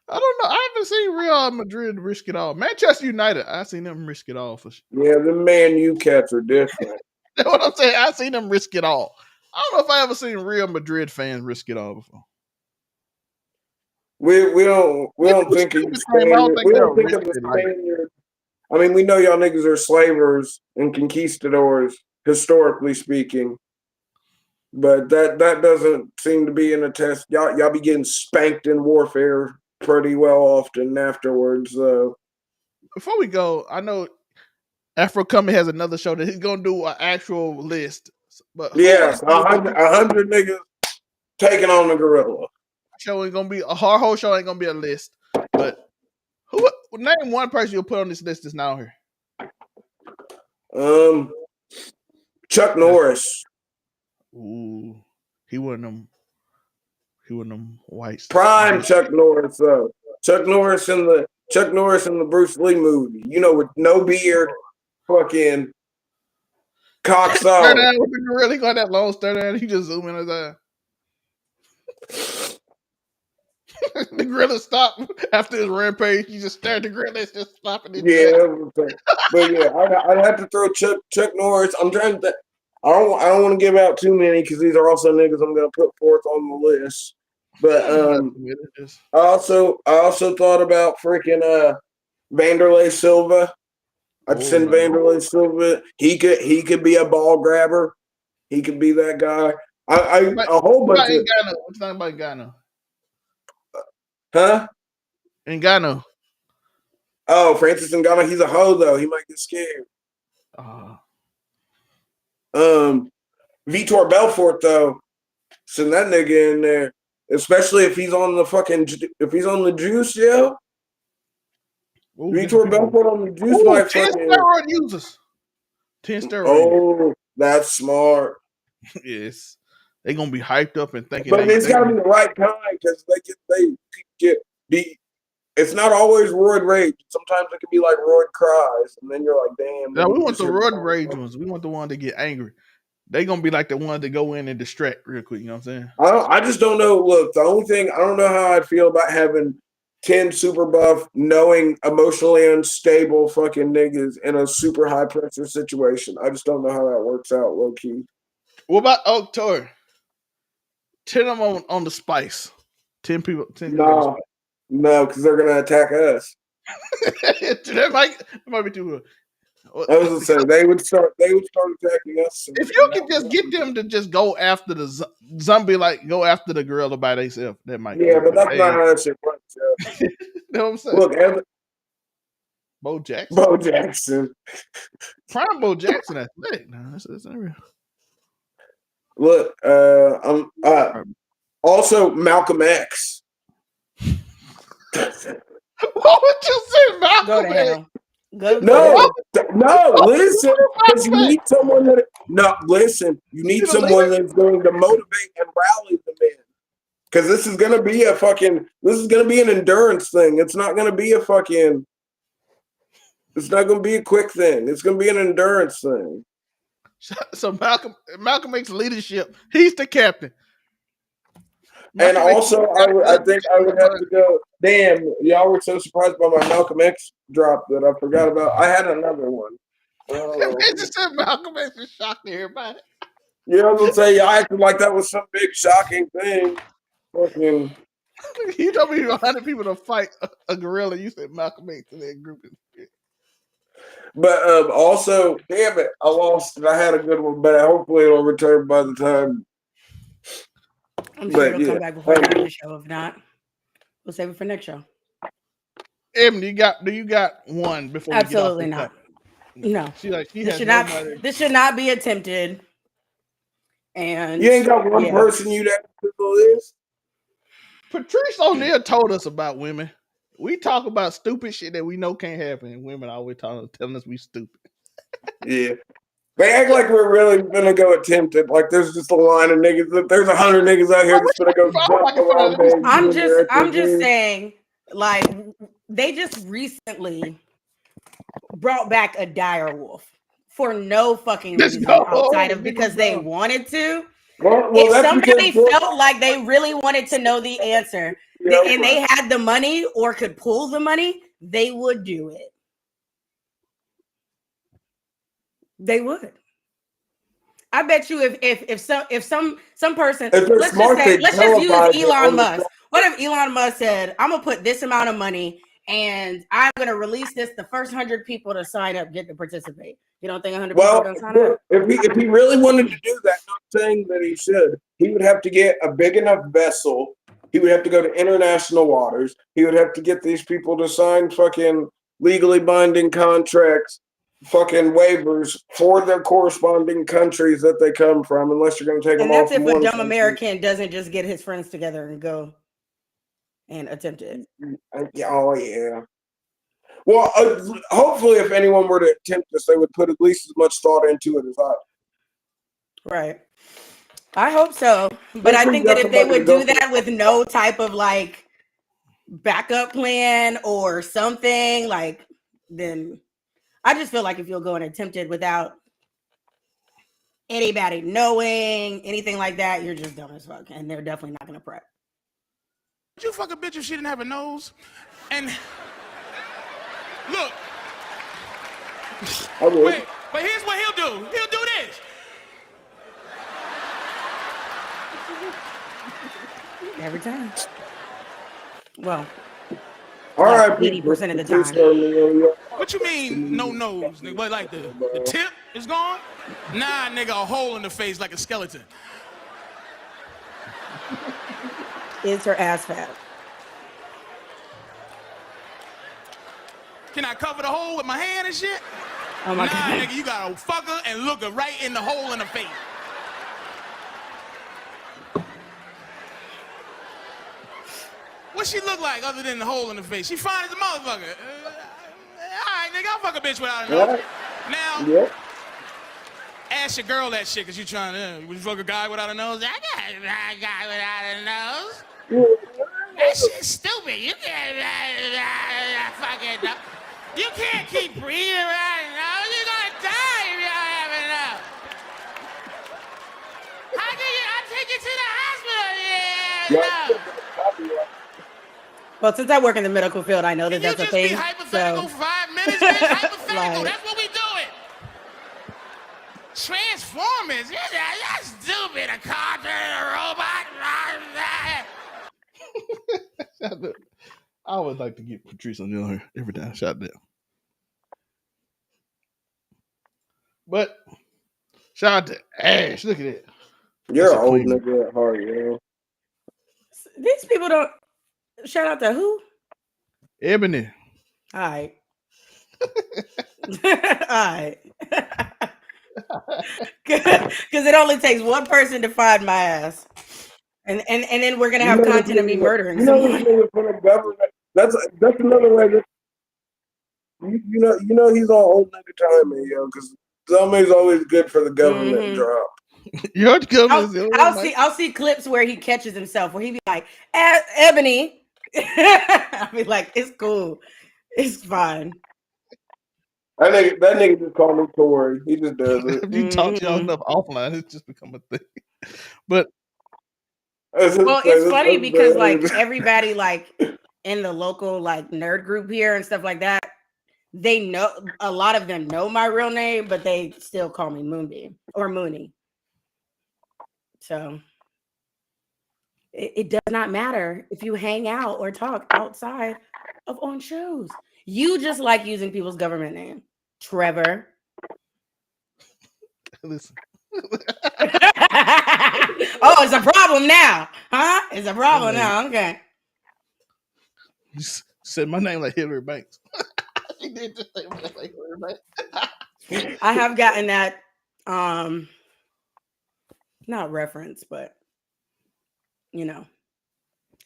I don't know. I haven't seen Real Madrid risk it all. Manchester United, I seen them risk it all for sure. Yeah, the Man U cats are different. That's what I'm saying. I seen them risk it all. I don't know if I ever seen Real Madrid fans risk it all before. We don't think of Spaniard. We don't think of the Spaniard. I mean, we know y'all niggas are slavers and conquistadors, historically speaking. But that doesn't seem to be in a test. Y'all be getting spanked in warfare pretty well often afterwards, though. Before we go, I know Afro Coming has another show that he's gonna do an actual list. But yes, 100 niggas taking on the gorilla. Show ain't gonna be a whole show. Ain't gonna be a list. But name one person you'll put on this list that's now here. Chuck Norris. Ooh, he one of them whites. Prime Chuck Norris though. Chuck Norris in the Bruce Lee movie. You know, with no beard, fucking cocks off. Stare down with the gorilla. He got that long stare down. He just zoom in his eye. The gorilla stopped after his rampage. He just stared at the gorilla. It's just flopping. But yeah, I'd have to throw Chuck Norris. I'm trying to. I don't want to give out too many because these are also niggas I'm going to put forth on the list. But I also thought about freaking Vanderlei Silva. I'd send Vanderlei Silva. He could be a ball grabber. He could be that guy. A whole bunch of. What's talking about Ngannou? Huh? Ngannou. Oh, Francis Ngannou. He's a hoe though. He might get scared. Vitor Belfort though, send that nigga in there, especially if he's on the juice, yo. Ooh, Vitor Belfort on the juice might 10 steroid users. 10 steroid. Oh, that's smart. Yes, they're gonna be hyped up and thinking. But it's got to be the right kind because they get the. It's not always roid rage. Sometimes it can be like roid cries, and then you're like, "Damn." No, we want the roid rage ones. We want the one that get angry. They gonna be like the ones that go in and distract real quick. You know what I'm saying? I just don't know. Look, the only thing I don't know how I'd feel about having 10 super buff, knowing emotionally unstable fucking niggas in a super high pressure situation. I just don't know how that works out, low key. What about Oak Tour? 10 of them on the spice. 10 people. 10 no, because they're gonna attack us. that might be too good. I was gonna say they would start attacking us. If you could just get them to just go after the zombie, like go after the gorilla by themselves, that might. Yeah, but that's not how that shit works. You know what I'm saying? Look, Bo Jackson. Bo Jackson. Prime Bo Jackson athletic. No, that's not real. Look, also Malcolm X. What would you say, Malcolm? Go to hell. No, listen, because you need someone that. No, listen, you need someone that's going to motivate and rally the men. Because this is going to be an endurance thing. It's not going to be it's not going to be a quick thing. It's going to be an endurance thing. So Malcolm X leadership. He's the captain. And also, I think I would have to go. Damn, y'all were so surprised by my Malcolm X drop that I forgot about. I had another one. It just said Malcolm X is shocked to everybody. Yeah, I was gonna say y'all acted like that was some big shocking thing. Fucking. You told me 100 people to fight a gorilla. You said Malcolm X in that group. But also, damn it, I lost it. I had a good one, but hopefully it'll return by the time. I'm sure it'll come back before the end of the show. If not, we'll save it for next show. Em, do you got one before? Absolutely not. No. She This has should no not money. this should not be attempted. And You ain't got one yeah. person you'd add to the list? Patrice O'Neal told us about women. We talk about stupid shit that we know can't happen, and women always telling us we stupid. Yeah. They act like we're really gonna go attempt it. Like there's just a line of niggas. There's 100 niggas out here that's gonna go I jump like it for around at least bed. I'm just saying, like, they just recently brought back a dire wolf for no fucking Let's reason go. outside of Niggas because they go. wanted to. Well, If that's because somebody felt like they really wanted to know the answer and they had the money or could pull the money, they would do it. They would. I bet you if some person, if they're let's smart, they just use televise it Elon on the Musk. What if Elon Musk said, I'm gonna put this amount of money and I'm gonna release this, the first 100 people to sign up get to participate? You don't think 100 people are gonna sign up? If he really wanted to do that, not saying that he should, he would have to get a big enough vessel. He would have to go to international waters. He would have to get these people to sign fucking legally binding contracts, fucking waivers for their corresponding countries that they come from, unless you're going to take And them all that's from if a one dumb country. American doesn't just get his friends together and go and attempt it. Oh, yeah. Well, hopefully, if anyone were to attempt this, they would put at least as much thought into it as I. Right. I hope so. But I think that if they would do that with no type of like backup plan or something, like, then I just feel like if you'll go and attempt it without anybody knowing anything like that, you're just dumb as fuck. And they're definitely not going to prep. Would you fuck a bitch if she didn't have a nose? And look, wait, but here's what he'll do. He'll do this. Every time. Well, All right, 80% of the time. What you mean, no nose, nigga? What, like the tip is gone? Nah, nigga, a hole in the face like a skeleton. Is her ass fat? Can I cover the hole with my hand and shit? Oh my nah, God. nigga, you gotta fuck her and look her right in the hole in the face. What she look like other than the hole in the face? She fine as a motherfucker. All right, nigga, I'll fuck a bitch without a nose. Now, ask your girl that shit because you trying to, would you fuck a guy without a nose? I got a guy without a nose. That shit's stupid. You can't fucking nose. You can't keep breathing without a nose. You're gonna die if you don't have a nose. How can you? I'll take you to the hospital. Yeah, no. Well, since I work in the medical field, I know that Can that's a you thing. just be hypothetical So, for 5 minutes, bitch? Hypothetical. Like- That's what we doing. Transformers. Yeah, that's stupid. A car turning a robot. I would like to get Patrice O'Neal here every time. Shot down. But shout out to Ash. Look at it. You're an old nigga at heart, you know. These people don't. Shout out to who? Ebony. All right. All right. Because it only takes one person to find my ass. And then we're going to have content of me murdering someone. For the government. That's another way that you know he's on old nigga timing, yo, because somebody's always good for the government drop. I'll see clips where he catches himself, where he be like, Ebony. I'll be like, it's cool. It's fine. That nigga just called me Tory. He just does it. If you talk to y'all enough offline, it's just become a thing. But well, it's funny because like everybody like in the local like nerd group here and stuff like that, they know, a lot of them know my real name, but they still call me Moonbeam or Mooney. So it does not matter if you hang out or talk outside of on shows. You just like using people's government name. Trevor. Listen. Oh, it's a problem now. Huh? It's a problem now. Okay. You said my name like Hillary Banks. He did just say like everybody. I have gotten that, not reference, but you know,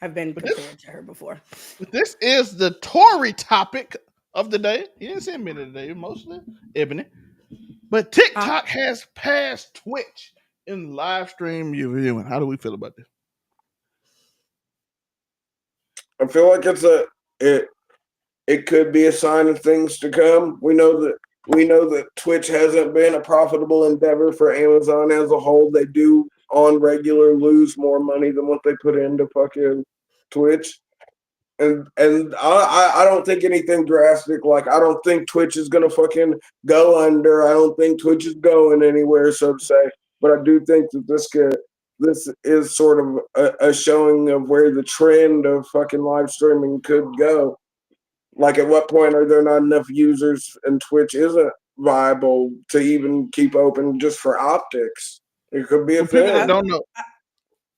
I've been compared to her before. But this is the Tory topic of the day. He didn't say many today, mostly Ebony. But TikTok has passed Twitch in live stream viewing. How do we feel about this? I feel like it could be a sign of things to come. We know that Twitch hasn't been a profitable endeavor for Amazon as a whole. They do on regular lose more money than what they put into fucking Twitch. And I don't think anything drastic. Like, I don't think Twitch is gonna fucking go under. I don't think Twitch is going anywhere, so to say. But I do think that this is sort of a showing of where the trend of fucking live streaming could go. Like, at what point are there not enough users and Twitch isn't viable to even keep open just for optics? It could be a For people that thing. don't know,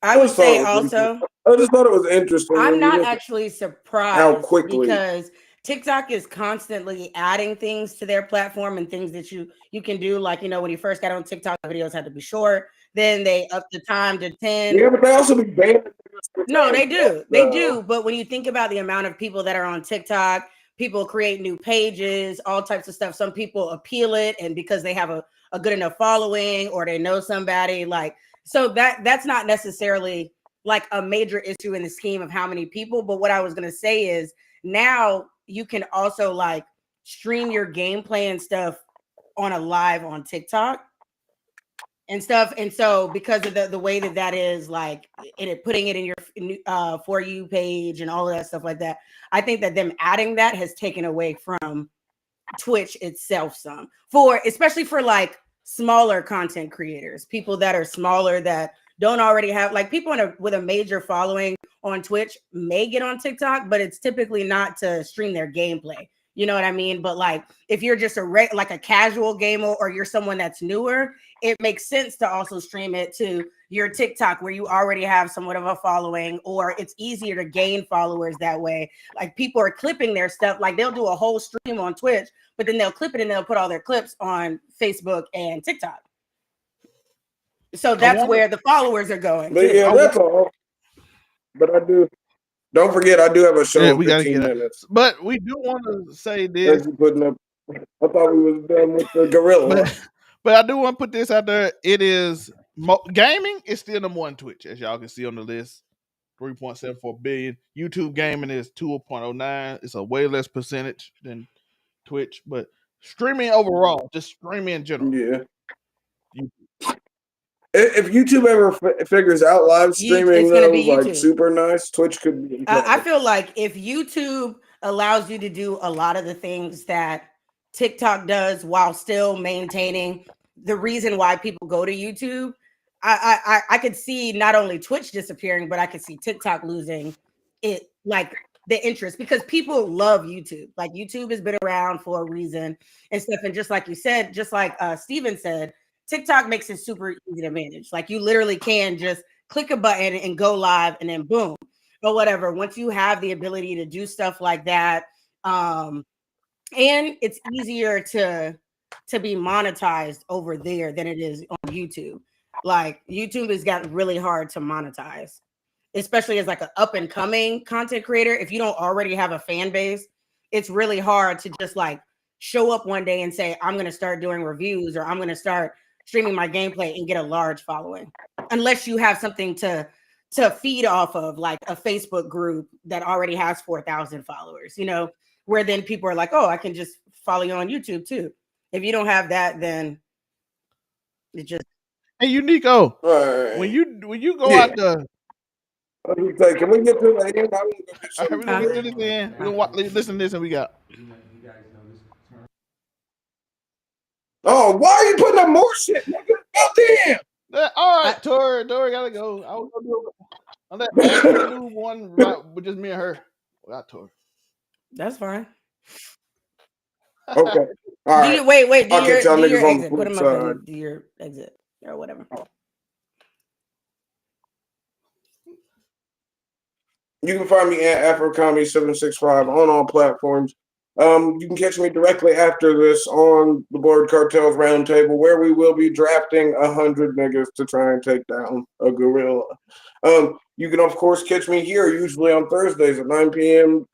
I would say also, I just thought it was interesting. I'm not actually surprised how quickly, because TikTok is constantly adding things to their platform and things that you can do. Like, you know, when you first got on TikTok, videos had to be short. Then they up the time to 10. Yeah, but they also be banned. No, they do. They do. But when you think about the amount of people that are on TikTok, people create new pages, all types of stuff. Some people appeal it, and because they have a good enough following or they know somebody, like, so that's not necessarily like a major issue in the scheme of how many people. But what I was gonna say is now you can also like stream your gameplay and stuff on a live on TikTok and stuff. And so because of the way that is like putting it in your For You page and all of that stuff like that, I think that them adding that has taken away from Twitch itself some, especially for like smaller content creators, people that are smaller that don't already have, like, people with a major following on Twitch may get on TikTok, but it's typically not to stream their gameplay. You know what I mean? But like, if you're just like a casual gamer or you're someone that's newer, it makes sense to also stream it to your TikTok where you already have somewhat of a following, or it's easier to gain followers that way. Like, people are clipping their stuff. Like, they'll do a whole stream on Twitch, but then they'll clip it and they'll put all their clips on Facebook and TikTok. So that's where the followers are going. But yeah, that's all. But don't forget, I do have a show in 15 minutes. But we do want to say this. I thought we was done with the gorilla. But I do want to put this out there. It is gaming is still number one Twitch, as y'all can see on the list. 3.74 billion. YouTube gaming is 2.09. It's a way less percentage than Twitch, but streaming overall, just streaming in general. Yeah. If YouTube ever figures out live streaming, though, like super nice, Twitch could be. I feel like if YouTube allows you to do a lot of the things that TikTok does while still maintaining the reason why people go to YouTube, I could see not only Twitch disappearing, but I could see TikTok losing it, like the interest, because people love YouTube. Like, YouTube has been around for a reason and stuff. And just like you said, just like Steven said, TikTok makes it super easy to manage. Like, you literally can just click a button and go live and then boom, or whatever. Once you have the ability to do stuff like that, and it's easier to be monetized over there than it is on YouTube. Like, YouTube has gotten really hard to monetize, especially as like an up and coming content creator. If you don't already have a fan base, it's really hard to just like show up one day and say, I'm going to start doing reviews, or I'm going to start streaming my gameplay and get a large following, unless you have something to feed off of, like a Facebook group that already has 4,000 followers, you know, where then people are like, oh, I can just follow you on YouTube too. If you don't have that, then it just. Hey, Uniqo, when you go out the. Can we get to the end? We're gonna get to this end. We're gonna listen to this, and we got. Oh, why are you putting up more shit, nigga? Goddamn! All right, Tori gotta go. I was gonna do one with just me and her. Got Tori. That's fine. Okay. All right. Wait. Do your exit. Put them up and do your exit or whatever. You can find me at AfroComedy765 on all platforms. You can catch me directly after this on the Board Cartels Roundtable, where we will be drafting 100 niggas to try and take down a gorilla. You can, of course, catch me here, usually on Thursdays at 9 p.m.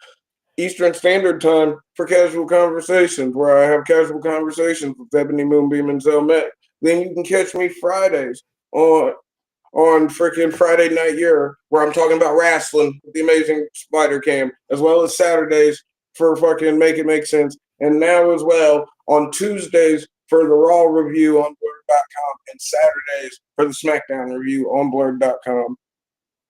Eastern Standard Time for casual conversations, where I have casual conversations with Ebony Moonbeam and Zelmet. Then you can catch me Fridays on freaking Friday Night Year, where I'm talking about wrestling with the amazing Spider Cam, as well as Saturdays for fucking Make It Make Sense, and now as well on Tuesdays for the Raw review on Blurred.com and Saturdays for the SmackDown review on Blurred.com.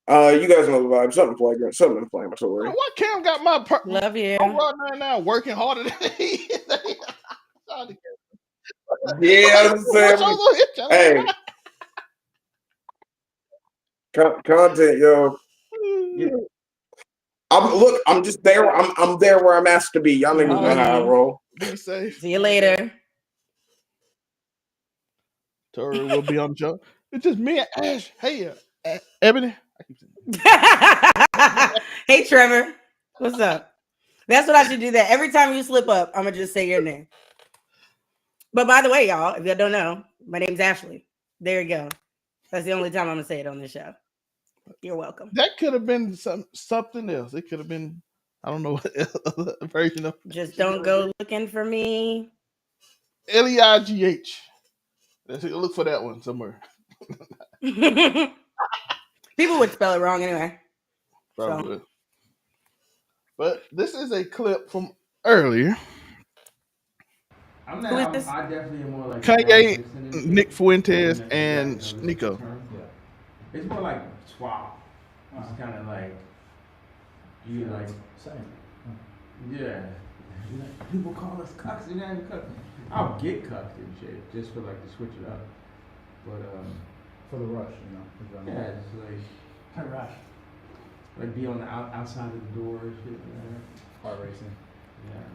You guys know the vibe. Something flagrant, something inflammatory. Why Cam got my Love you. right now working harder than he is? Yeah, hey, content, yo. I'm just there. I'm there where I'm asked to be. Y'all niggas know how I roll. Be safe. See you later. Tori will be on the show. It's just me and Ash. Hey, Ebony. Hey, Trevor. What's up? That's what I should do. That every time you slip up, I'm gonna just say your name. But by the way, y'all, if y'all don't know, my name's Ashley. There you go. That's the only time I'm gonna say it on this show. You're welcome. That could have been something else. It could have been, I don't know what version of. Just don't go looking for me. Leigh. Let's look for that one somewhere. People would spell it wrong anyway. Probably. So. But this is a clip from earlier. I definitely am more like Kanye, Nick Fuentes, and Uniqo. Yeah. It's more like swap. It's kind of like you like same. Yeah. People call us cucks and not cucks. I'll get cucked and shit just for like to switch it up. But for the rush, you know. Yeah, it's like kind of rush. Like be on the outside of the door and shit. Car racing. Yeah.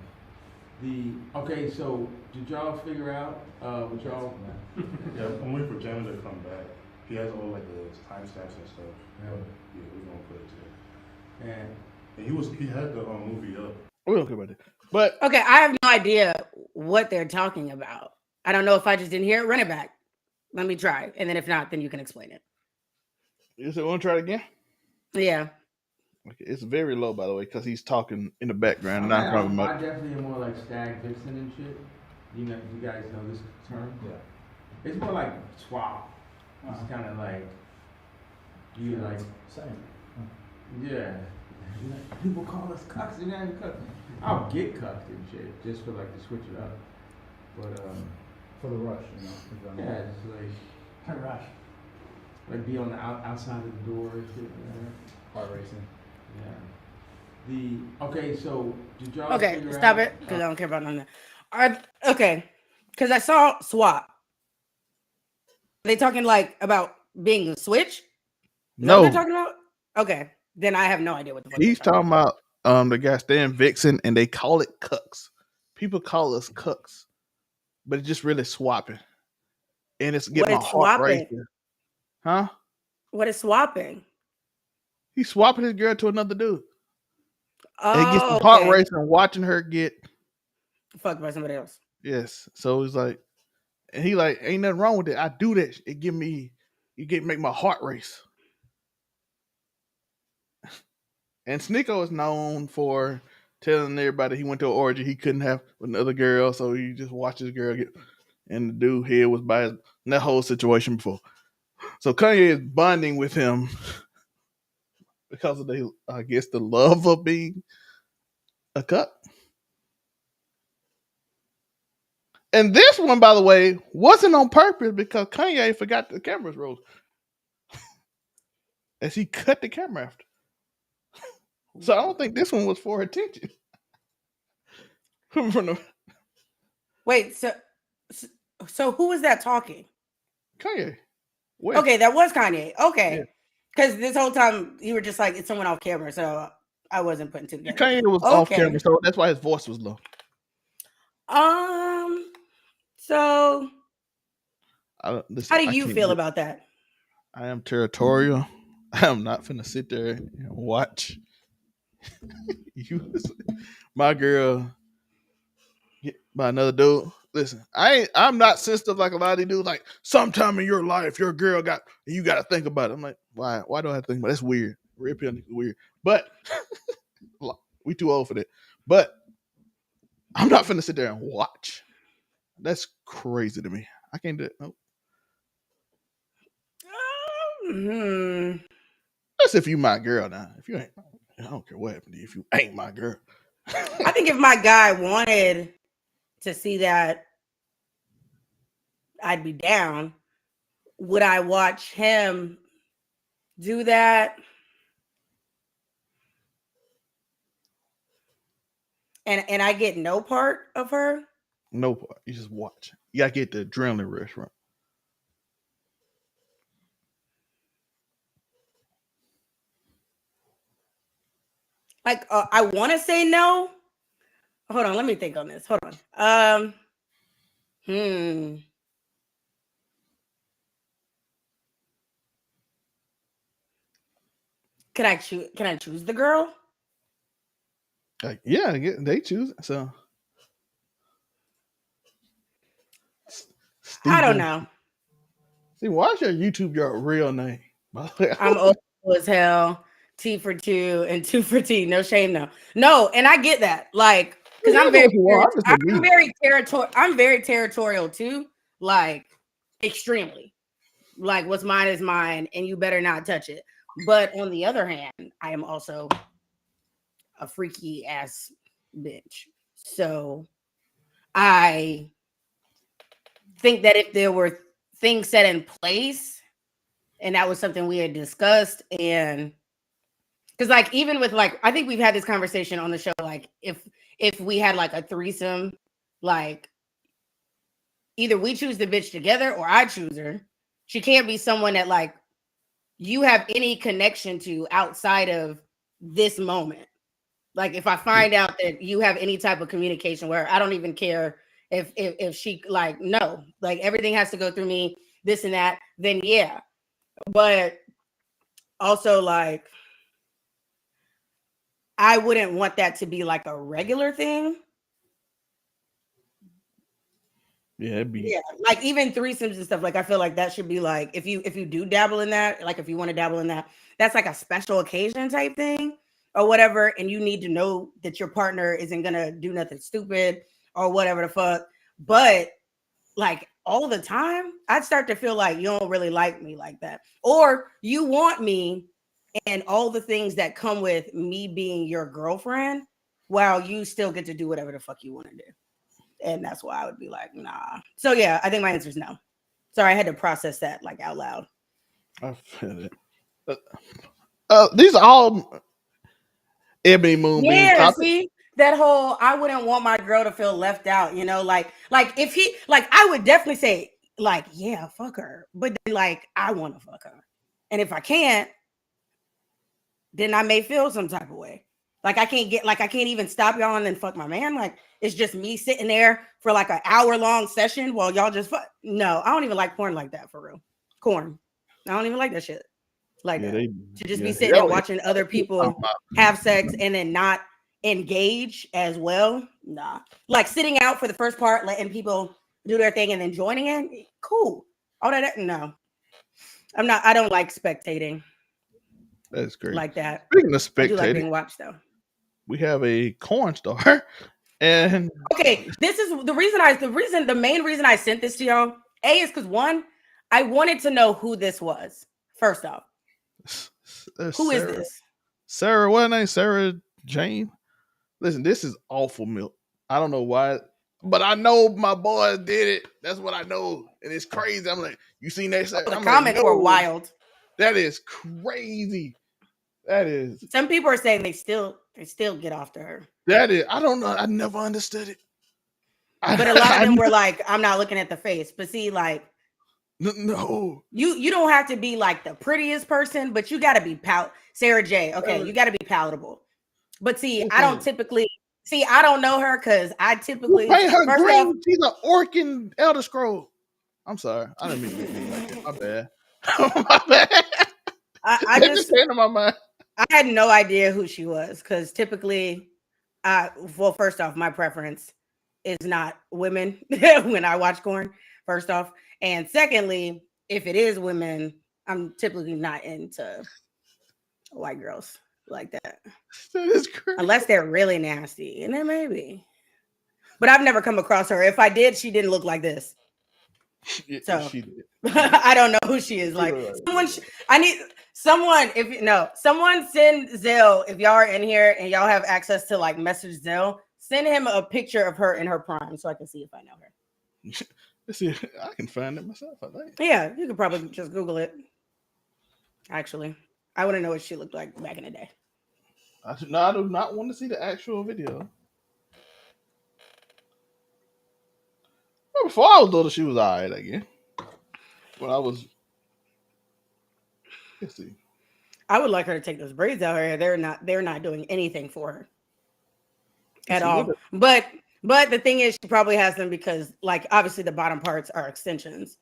Okay, so did y'all figure out what y'all? Yeah, I'm waiting for James to come back. He has all like the timestamps and stuff. Yeah. Yeah, we're gonna put it together. And he had the movie up. We don't care about that. But okay, I have no idea what they're talking about. I don't know if I just didn't hear it. Run it back. Let me try, and then if not, then you can explain it. You said, "Want to try it again?" Yeah. Okay, it's very low, by the way, because he's talking in the background. I definitely am more like stag vixen and shit. You know, you guys know this term. Yeah. It's more like swap. It's kind of like you like same. Yeah. People call us cucks and not cucks. I'll get cucked and shit just for like to switch it up. But for the rush, you know. Yeah, it's like kind of rush. Like be on the outside of the door and shit. Car racing. Yeah. Okay, so did y'all? Okay, stop it because I don't care about none of that. Okay, because I saw swap. Are they talking like about being a switch? No, they're talking about. Okay, then I have no idea what the fuck he's talking about. The guy Stan Vixen, and they call it cucks. People call us cucks, but it's just really swapping, and it's getting my heart racing. Huh? What is swapping? He's swapping his girl to another dude. Oh, and it gets his heart racing watching her get fucked by somebody else. Yes. So he's like, and he like, ain't nothing wrong with it. I do that. It make my heart race. And Sneeko is known for telling everybody he went to an orgy he couldn't have with another girl, so he just watched his girl get, and the dude head was by his, in that whole situation before. So Kanye is bonding with him because of the, I guess, the love of being a cuck. And this one, by the way, wasn't on purpose because Kanye forgot the cameras rolled. As he cut the camera after. So I don't think this one was for attention. Wait, so who was that talking? Kanye. West. Okay, that was Kanye. Okay. Because this whole time you were just like, it's someone off camera, so I wasn't putting two together. Kanye was off camera, so that's why his voice was low. So how do you feel about that? I am territorial. I am not finna sit there and watch you. My girl by another dude. Listen, I'm not sensitive like a lot of these dudes. Like sometime in your life, your girl you got to think about it. I'm like, why? Why do I have to think about it? That's weird. Red pill is weird. But we too old for that. But I'm not finna sit there and watch. That's crazy to me. I can't do it. Nope. That's if you my girl now. If you ain't, I don't care what happened to you. If you ain't my girl, I think if my guy wanted to see that, I'd be down. Would I watch him do that? And I get no part of her? no part. You just watch. You gotta get the adrenaline rush from. Like, I want to say no. Hold on, let me think on this. Hold on. Can I choose the girl? Like, yeah, they choose it. So I don't know. See, why's your YouTube your real name? I'm old as hell. T for two and two for T. No shame, no. No, and I get that. Like, because I'm very territorial too. Like, extremely. Like, what's mine is mine, and you better not touch it. But on the other hand, I am also a freaky ass bitch. So I think that if there were things set in place, and that was something we had discussed, and because like even with like I think we've had this conversation on the show, like if we had like a threesome, like either we choose the bitch together or I choose her. She can't be someone that like you have any connection to outside of this moment. Like if I find out that you have any type of communication where I don't even care if she like no, like everything has to go through me, this and that, then yeah. But also like I wouldn't want that to be like a regular thing. Yeah, like even threesomes and stuff. Like I feel like that should be like if you do dabble in that, like if you want to dabble in that, that's like a special occasion type thing or whatever. And you need to know that your partner isn't gonna do nothing stupid or whatever the fuck. But like all the time, I'd start to feel like you don't really like me like that, or you want me and all the things that come with me being your girlfriend, while you still get to do whatever the fuck you want to do. And that's why I would be like, nah. So yeah, I think my answer is no. Sorry, I had to process that like out loud. I feel it. These are all Ebony Moonbeam topics. See that whole I wouldn't want my girl to feel left out, you know, like if he like I would definitely say like yeah, fuck her, but then like I want to fuck her, and if I can't, then I may feel some type of way. Like I can't even stop y'all and then fuck my man. Like it's just me sitting there for like an hour-long session while y'all just fuck. No, I don't even like porn like that for real. Corn. I don't even like that shit. Like that. To just be sitting there watching other people have sex and then not engage as well. Nah. Like sitting out for the first part, letting people do their thing and then joining in. Cool. All that. No. I don't like spectating. That's great. Like that. Speaking of spectating, I do like being watched though. We have a corn star. And okay, this is the main reason I sent this to y'all. A is because one, I wanted to know who this was. First off, who is this? Sarah, what name? Sarah Jane. Listen, this is awful milk. I don't know why, but I know my boys did it. That's what I know, and it's crazy. I'm like, you seen that? The comments were wild. That is crazy. That is. Some people are saying they still get off to her. That is. I don't know. I never understood it. But a lot of them were like, I'm not looking at the face. But see, like, no, you don't have to be like the prettiest person, but you got to be Sarah J. Okay, you got to be palatable. But see, I don't typically I don't know her because I typically paint her green. She's an orc in Elder Scroll. I'm sorry, I didn't mean to be like that. My bad. My bad. I just came to my mind. I had no idea who she was because typically, well, first off, my preference is not women when I watch corn, first off. And secondly, if it is women, I'm typically not into white girls like that. That is crazy. Unless they're really nasty. And then maybe. But I've never come across her. If I did, she didn't look like this. So she did. I don't know who she is. Like someone send Zell if y'all are in here and y'all have access to like message Zell. Send him a picture of her in her prime so I can see if I know her. Let's see. I can find it myself, I think. Yeah, you could probably just Google it. Actually, I want to know what she looked like back in the day. I do not want to see the actual video. Well, before I was little, she was alright again. When I was, let's see. I would like her to take those braids out her hair. They're not doing anything for her at all. But the thing is, she probably has them because, like, obviously the bottom parts are extensions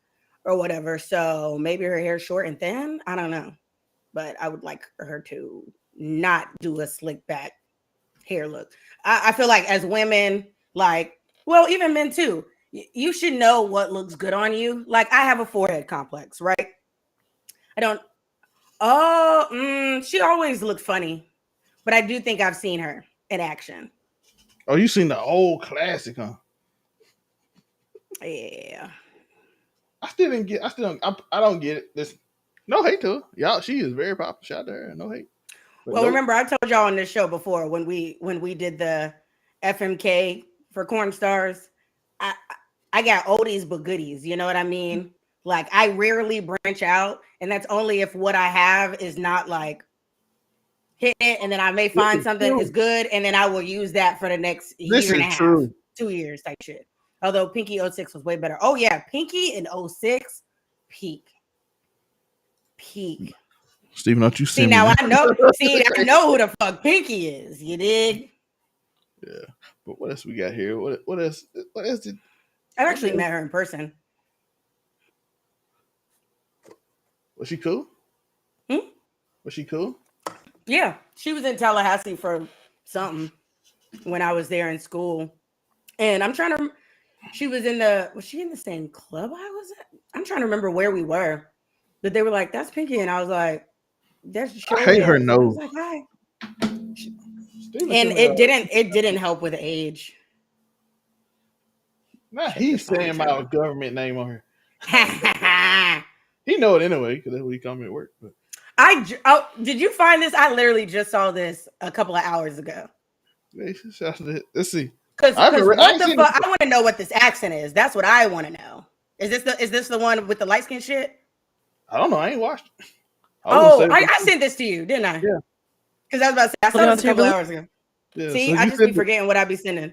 or whatever. So maybe her hair's short and thin. I don't know. But I would like her to not do a slick back hair look. I feel like as women, like, well, even men too, you should know what looks good on you. Like, I have a forehead complex, right? I don't. Oh, she always looked funny, but I do think I've seen her in action. Oh, you seen the old classic, huh? Yeah. I don't get it. Listen, no hate to her. Y'all, she is very popular. Shout out to her. No hate. But well, remember I told y'all on this show before when we did the FMK for Corn Stars, I got oldies but goodies. You know what I mean? Like, I rarely branch out, and that's only if what I have is not like hit it, and then I may find something that's good, and then I will use that for the next year and a half, 2 years type shit. Although Pinky 06 was way better. Oh yeah, Pinky in 06, peak. Steven, don't you see now I know. I know who the fuck Pinky is. You dig? Yeah, but what else we got here? What else? I've actually met her in person. Was she cool? Was she cool? Yeah, she was in Tallahassee for something when I was there in school, and I'm trying to. Was she in the same club I was at? I'm trying to remember where we were, but they were like, "That's Pinky," and I was like, "That's." I hate her nose. I was like, "Hi." And it didn't help with age. Nah, he's saying my government name on her. He know it anyway because that's what he come at work. But did you find this? I literally just saw this a couple of hours ago. Let's see. Because what the fuck? I want to know what this accent is. That's what I want to know. Is this the one with the light skin shit? I don't know. I ain't watched it. I sent this to you, didn't I? Yeah. Because I was about to say I saw this a couple of hours ago. Yeah, see, so I just be forgetting what I be sending.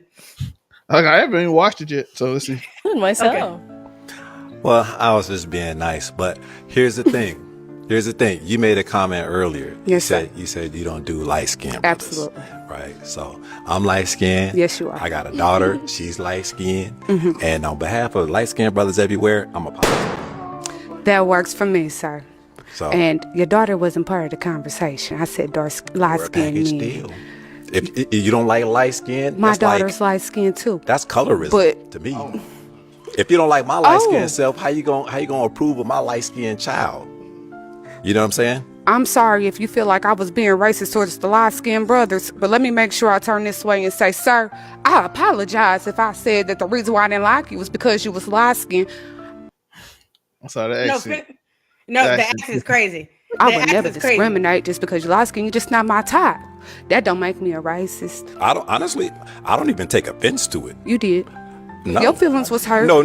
Like, I haven't even watched it yet, so let's see. Myself. Okay. Well, I was just being nice, but here's the thing. You made a comment earlier. Yes, you said you don't do light skin. Absolutely. Right. So I'm light skinned. Yes, you are. I got a daughter. She's light skinned. And on behalf of light skinned brothers everywhere, I'm apologizing. That works for me, sir. So, and your daughter wasn't part of the conversation. I said light skinned men. Deal. If you don't like light skin, my daughter's light skinned too. That's colorism to me. If you don't like my light skinned self, how you gonna approve of my light skinned child? You know what I'm saying? I'm sorry if you feel like I was being racist towards the light-skinned brothers, but let me make sure I turn this way and say, sir, I apologize if I said that the reason why I didn't like you was because you was light-skinned. I'm sorry, the accent. The accent is crazy. I would never discriminate just because you're light-skinned. You're just not my type. That don't make me a racist. I don't even take offense to it. You did. No. Your feelings was hurt. No.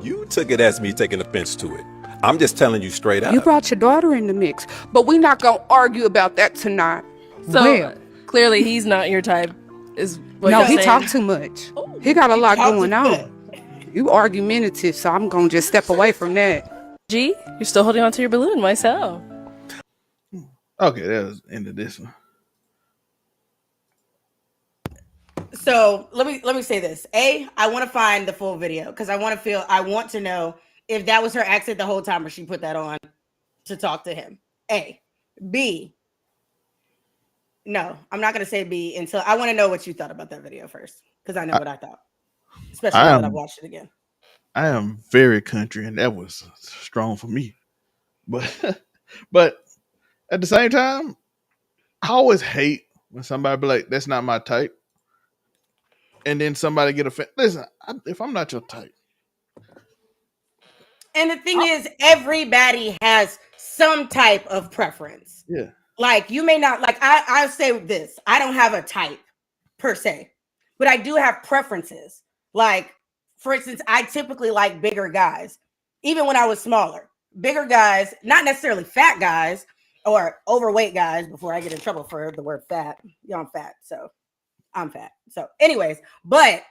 You took it as me taking offense to it. I'm just telling you straight up. You brought your daughter in the mix, but we're not going to argue about that tonight. So, clearly he's not your type, is what No, you're saying. He talk too much. He got a lot going on. You argumentative, so I'm going to just step away from that. G, you're still holding on to your balloon, myself. Okay, that was the end of this one. So let me say this. I want to find the full video because I want to know if that was her accent the whole time or she put that on to talk to him. A. B. No, I'm not going to say B until I want to know what you thought about that video first because I know what I thought. especially I now that I've am watched it again. I am very country, and that was strong for me. But but at the same time, I always hate when somebody be like, "That's not my type," and then somebody get offended. Listen, if I'm not your type, And the thing is, everybody has some type of preference. yeah, Like you may not like. I say this. I don't have a type per se, but I do have preferences. Like, for instance, I typically like bigger guys, even when I was smaller. Bigger guys, not necessarily fat guys or overweight guys. Before I get in trouble for the word fat, I'm fat, so I'm fat. So, anyways, but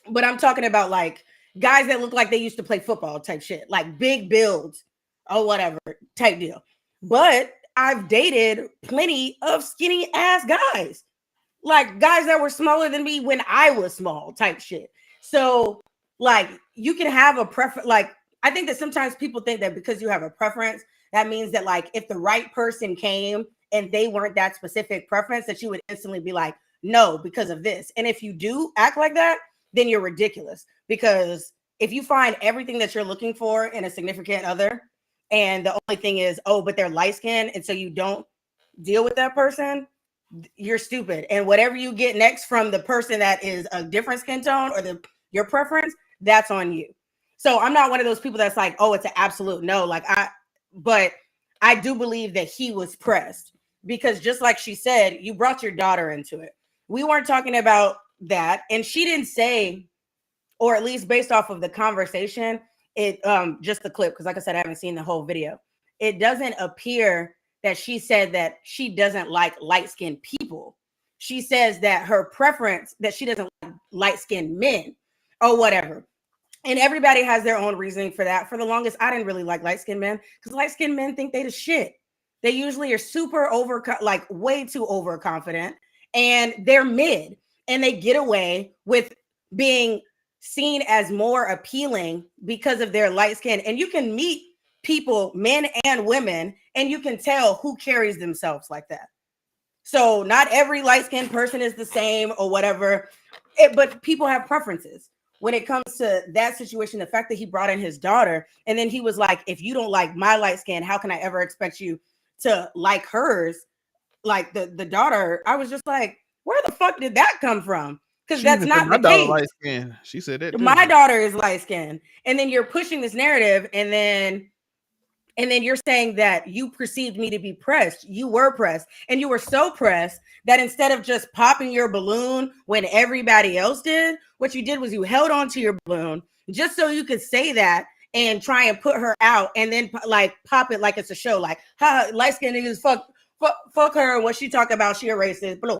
I'm talking about like guys that look like they used to play football type shit, like big builds or whatever type deal. But I've dated plenty of skinny ass guys, like guys that were smaller than me when I was small type shit. So, like, you can have a preference. Like, I think that sometimes people think that because you have a preference, that means that, like, if the right person came and they weren't that specific preference, that you would instantly be like, no, because of this. And if you do act like that, then you're ridiculous. Because if you find everything that you're looking for in a significant other, and the only thing is, oh, but they're light skinned, and so you don't deal with that person, you're stupid. And whatever you get next from the person that is a different skin tone or your preference, that's on you. So I'm not one of those people that's like, oh, it's an absolute no. But I do believe that he was pressed because just like she said, you brought your daughter into it. We weren't talking about that. And she didn't say, or at least based off of the conversation, it just the clip, because like I said, I haven't seen the whole video. It doesn't appear that she said that she doesn't like light-skinned people. She says that her preference, that she doesn't like light-skinned men or whatever. And everybody has their own reasoning for that. For the longest, I didn't really like light-skinned men because light-skinned men think they the shit. They usually are super like way too overconfident, and they're mid, and they get away with being seen as more appealing because of their light skin. And you can meet people, men and women, and you can tell who carries themselves like that. So not every light-skinned person is the same or whatever, but people have preferences. When it comes to that situation, the fact that he brought in his daughter, and then he was like, if you don't like my light skin, how can I ever expect you to like hers? Like the daughter, I was just like, where the fuck did that come from? Because that's not my the daughter case. light skin. She said that too. My daughter is light skinned, and then you're pushing this narrative, and then you're saying that you perceived me to be pressed. You were pressed, and you were so pressed that instead of just popping your balloon when everybody else did, what you did was you held on to your balloon just so you could say that and try and put her out, and then like pop it like it's a show, like light skinned niggas fuck her, and what she talk about, she a racist, blue,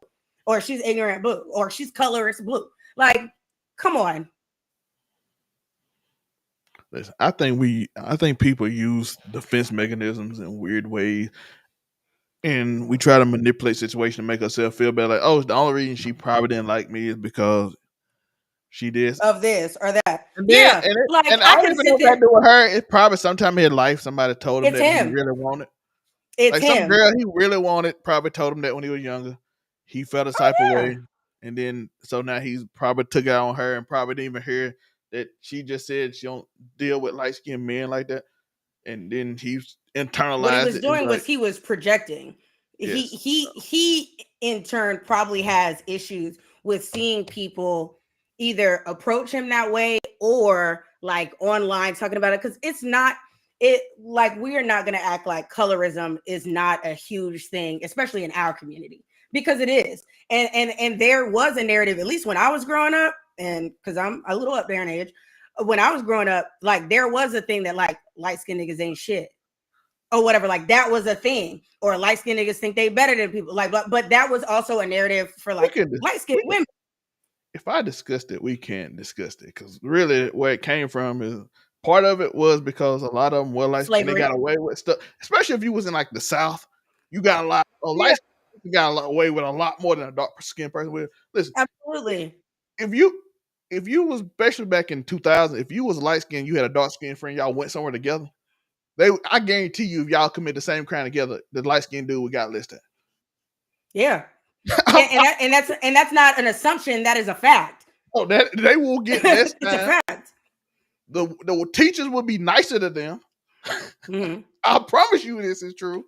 or she's ignorant, blue, or she's colorist, blue. Like, come on. Listen, I think people use defense mechanisms in weird ways, and we try to manipulate situations to make ourselves feel better. Like, oh, the only reason she probably didn't like me is because she did Of this or that. And then, Yeah, like and I I don't can even know sit if that there. do with her. It's probably sometime in his life somebody told him It's that he him. really wanted. It's Like some him. girl he really wanted probably told him that when he was younger. He felt a type of way. And then so now he's probably took it out on her and probably didn't even hear that she just said she don't deal with light skinned men like that. And then he's internalized What he was it. And doing like, was he was projecting. yes. He in turn probably has issues with seeing people either approach him that way or like online talking about it, because it's not it like we are not going to act like colorism is not a huge thing, especially in our community, because it is. And there was a narrative, at least when I was growing up, and because I'm a little up there in age, when I was growing up, like there was a thing that like light skinned niggas ain't shit or whatever. Like that was a thing, or light skinned niggas think they better than people. Like, but that was also a narrative for like light skinned women. If I discussed it, we can't discuss it because really where it came from is part of it was because a lot of them were light skinned. They got away with stuff, especially if you was in like the South. You got a lot of light. You got a lot away with a lot more than a dark skinned person with. Listen, absolutely. If you was especially back in 2000, if you was light skinned, you had a dark skinned friend, y'all went somewhere together. I guarantee you, if y'all commit the same crime together, the light skinned dude would got listed. Yeah. And that's not an assumption. That is a fact. Oh, that they will get less It's a time. fact. The teachers will be nicer to them. Mm-hmm. I promise you this is true.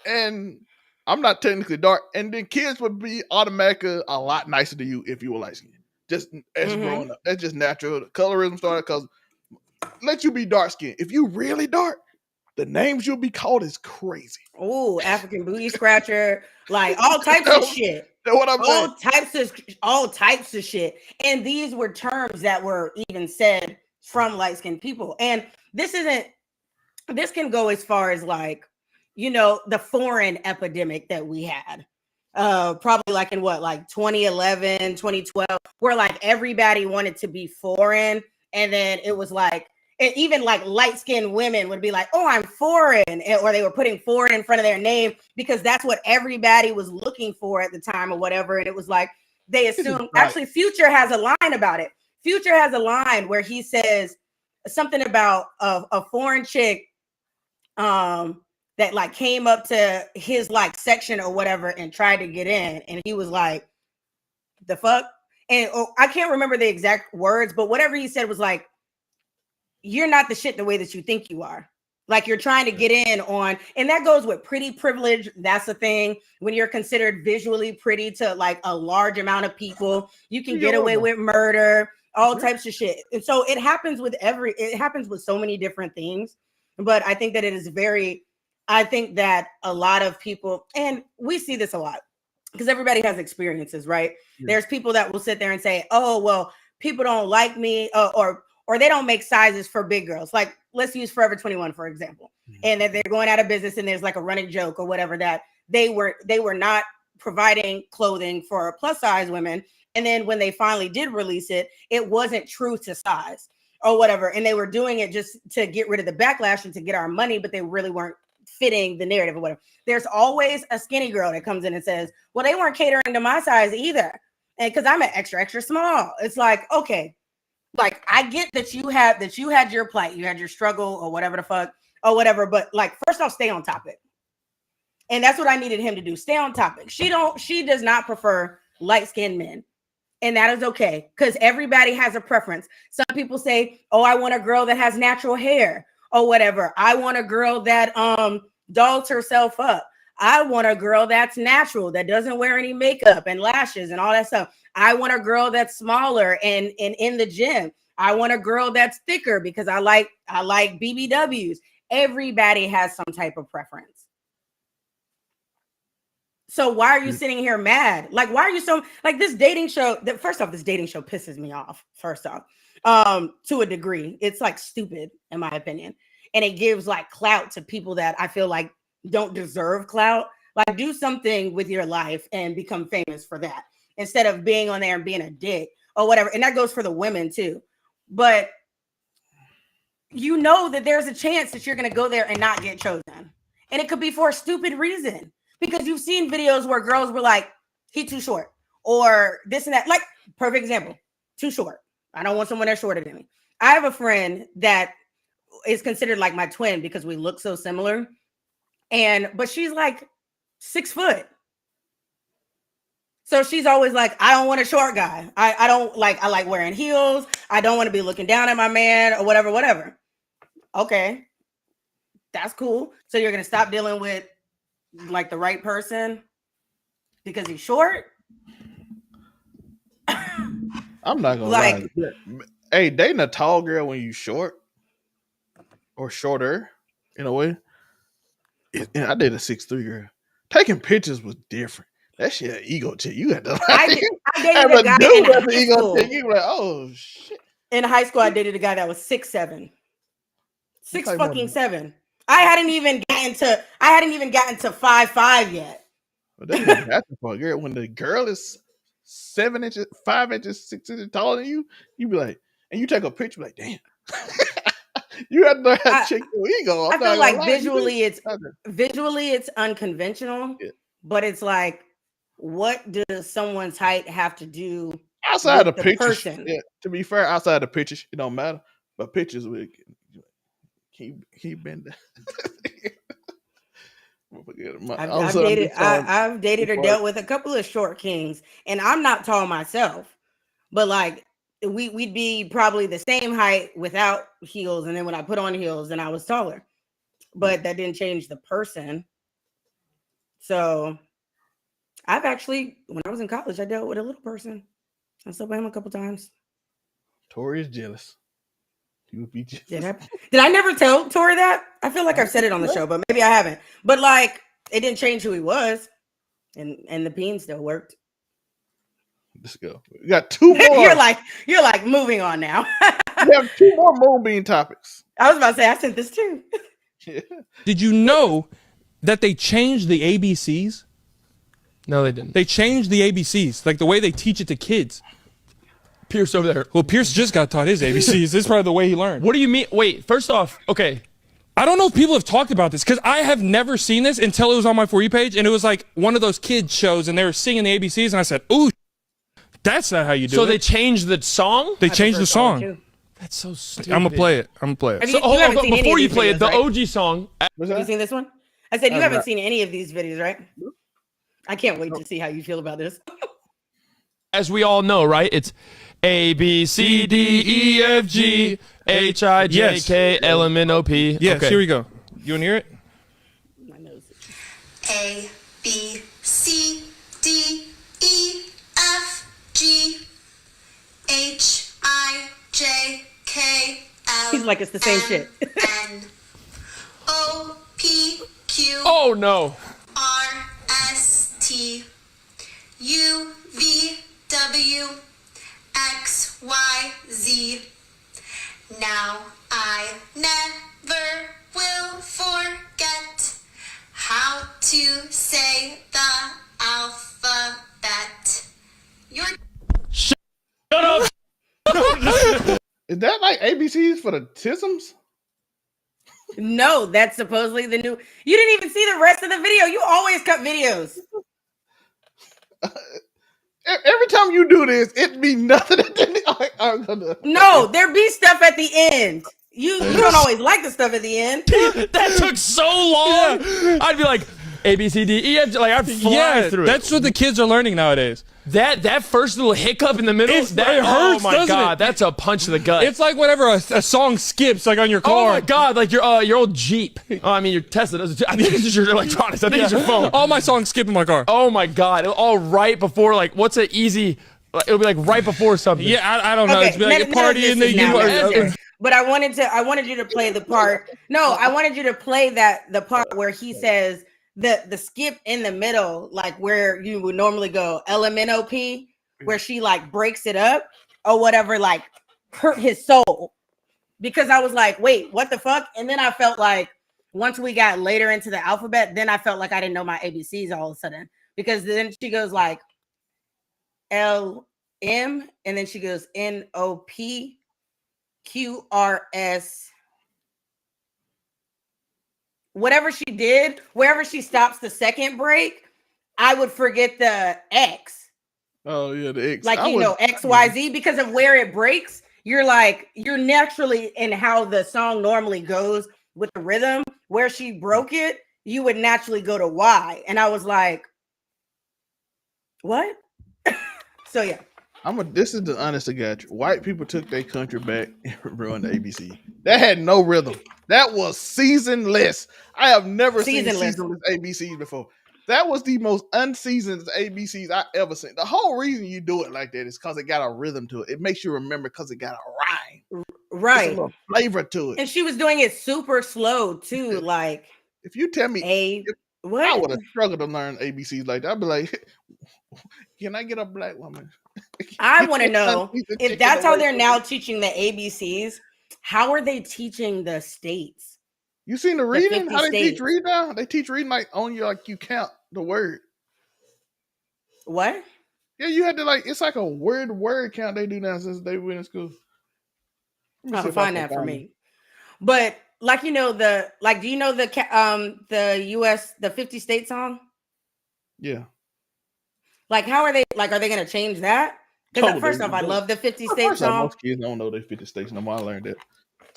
And I'm not technically dark. And then kids would be automatically a lot nicer to you if you were light skinned. Just as growing up. That's just natural. The colorism started because let you be dark skinned. If you really dark, the names you'll be called is crazy. Oh, African booty scratcher, like all types of shit. That's what I'm saying. All types of shit. And these were terms that were even said from light-skinned people. And this can go as far as like, the foreign epidemic that we had. Probably like in 2011, 2012, where like everybody wanted to be foreign. And then it was like, and even like light-skinned women would be like, oh, I'm foreign. Or they were putting foreign in front of their name because that's what everybody was looking for at the time or whatever. And it was like, they assumed, actually Future has a line about it. Future has a line where he says something about a foreign chick that like came up to his like section or whatever and tried to get in. And he was like, the fuck? And I can't remember the exact words, but whatever he said was like, you're not the shit the way that you think you are. Like you're trying to get in on, and that goes with pretty privilege. That's the thing. When you're considered visually pretty to like a large amount of people, you can get away with murder, all types of shit. And so it happens with so many different things. But I think that I think that a lot of people, and we see this a lot because everybody has experiences, right? Yeah. There's people that will sit there and say, oh, well, people don't like me or they don't make sizes for big girls. Like let's use Forever 21, for example. And that they're going out of business and there's like a running joke or whatever that they were not providing clothing for plus size women. And then when they finally did release it, it wasn't true to size or whatever. And they were doing it just to get rid of the backlash and to get our money, but they really weren't fitting the narrative or whatever. There's always a skinny girl that comes in and says, well, they weren't catering to my size either. And because I'm an extra, extra small. It's like, okay. Like I get that you had your plight, you had your struggle or whatever the fuck or whatever, but like first off, stay on topic. And that's what I needed him to do. Stay on topic. She does not prefer light-skinned men. And that is okay because everybody has a preference. Some people say, oh, I want a girl that has natural hair or whatever. I want a girl that dolls herself up. I want a girl that's natural, that doesn't wear any makeup and lashes and all that stuff. I want a girl that's smaller and in the gym. I want a girl that's thicker because I like BBWs. Everybody has some type of preference. So why are you sitting here mad? Like, why are you so like this dating show? First off, this dating show pisses me off. First off, to a degree, it's like stupid in my opinion, and it gives like clout to people that I feel like don't deserve clout. Like, do something with your life and become famous for that instead of being on there and being a dick or whatever. And that goes for the women too. But you know that there's a chance that you're going to go there and not get chosen. And it could be for a stupid reason. Because you've seen videos where girls were like, he too short. Or this and that. Like, perfect example. Too short. I don't want someone that's shorter than me. I have a friend that is considered like my twin because we look so similar. But she's like 6 foot. So she's always like, I don't want a short guy. I like wearing heels. I don't want to be looking down at my man or whatever. Okay. That's cool. So you're going to stop dealing with like the right person because he's short? I'm not going to lie. Hey, dating a tall girl when you short or shorter in a way. I dated a 6'3" girl. Taking pictures was different. That shit an ego check. You had to. I dated a guy in high school. You were like, oh shit. In high school, I dated a guy that was 6'7". 6'7". I hadn't even gotten to 5'5" yet. Well, that's the part, girl. When the girl is 7 inches, 5 inches, 6 inches taller than you, you be like, and you take a picture, like, damn. You have to learn how to check your ego. I feel like visually it's unconventional, yeah. But it's like, what does someone's height have to do outside of the pictures? Yeah, to be fair, outside of pictures, it don't matter. But pictures, he been I've dated or dealt with a couple of short kings, and I'm not tall myself, but like we'd be probably the same height without heels, and then when I put on heels, then I was taller. But that didn't change the person. So I've actually, when I was in college, I dealt with a little person. I slept with him a couple times. Tori is jealous. He would be jealous. Did I never tell Tori that? I feel like I've said it on the show, but maybe I haven't. But like, it didn't change who he was, and the peen still worked. Let's go. We got 2 more. you're like moving on now. We have 2 more Moonbeam topics. I was about to say I sent this too. Yeah. Did you know that they changed the ABCs? No, they didn't. They changed the ABCs, like the way they teach it to kids. Pierce over there. Well, Pierce just got taught his ABCs. This is probably the way he learned. What do you mean? Wait, first off, okay. I don't know if people have talked about this because I have never seen this until it was on my For You page, and it was like one of those kids shows, and they were singing the ABCs, and I said, "Ooh, that's not how you do it." So they changed the song? They changed the song. That's so stupid. I'm gonna play it. So hold on, before you play it, the OG song. Have you seen this one? I said you haven't seen any of these videos, right? I can't wait to see how you feel about this. As we all know, right? It's A, B, C, D, E, F, G, H, I, J, K, L, M, N, O, P. Yes, okay. Here we go. You want to hear it? A, B, C, D, E, F, G, H, I, J, K, L. He's like, it's the same shit. N, O, P, Q. Oh, no. R, S, T, U, V, W, X, Y, Z. Now I never will forget how to say the alphabet. Shut up. Is that like ABCs for the tisms? No, that's supposedly the new. You didn't even see the rest of the video. You always cut videos. Every time you do this, it be nothing. No, there be stuff at the end. You don't always like the stuff at the end. That took so long. Yeah. I'd be like, A, B, C, D, E, F, like I'd fly through it. That's what the kids are learning nowadays. That first little hiccup in the middle, it hurts, oh my God, that's a punch to the gut. It's like whenever a song skips, like on your car. Oh my God, like your old Jeep. Oh, I mean your Tesla does it too. I think it's just your electronics. I think it's your phone. All my songs skip in my car. Oh my God, all right before like what's an easy? It'll be like right before something. Yeah, I don't know. It's be like a party in the But I wanted you to play the part. No, I wanted you to play the part where he says the skip in the middle, like where you would normally go LMNOP, where she like breaks it up or whatever, like hurt his soul. Because I was like, wait, what the fuck? And then I felt like once we got later into the alphabet, then I felt like I didn't know my ABCs all of a sudden. Because then she goes like LM, and then she goes NOP, QRS. Whatever she did, wherever she stops the second break, I would forget the X. Oh yeah, the X. Like XYZ, because of where it breaks. You're naturally in how the song normally goes with the rhythm. Where she broke it, you would naturally go to Y, and I was like, what? So yeah. This is the honest to God. White people took their country back and ruined the ABC. That had no rhythm. That was seasonless. I have never seen seasonless ABCs before. That was the most unseasoned ABCs I ever seen. The whole reason you do it like that is because it got a rhythm to it. It makes you remember because it got a rhyme. Right. There's a little flavor to it. And she was doing it super slow too. Like, if you tell me what? I would have struggled to learn ABCs like that. I'd be like, can I get a black woman? I want to know if that's how they're now teaching the ABCs. How are they teaching the states? You seen the reading? How they teach read now? They teach reading like on you, like you count the word. What? Yeah, you had to it's like a word count they do now since they went in school. I'll find that for me. But like do you know the US, the 50 state song? Yeah. Like, how are they? Like, are they going to change that? Because first off, I love the 50 state song. Most kids don't know they 50 states no more. I learned that.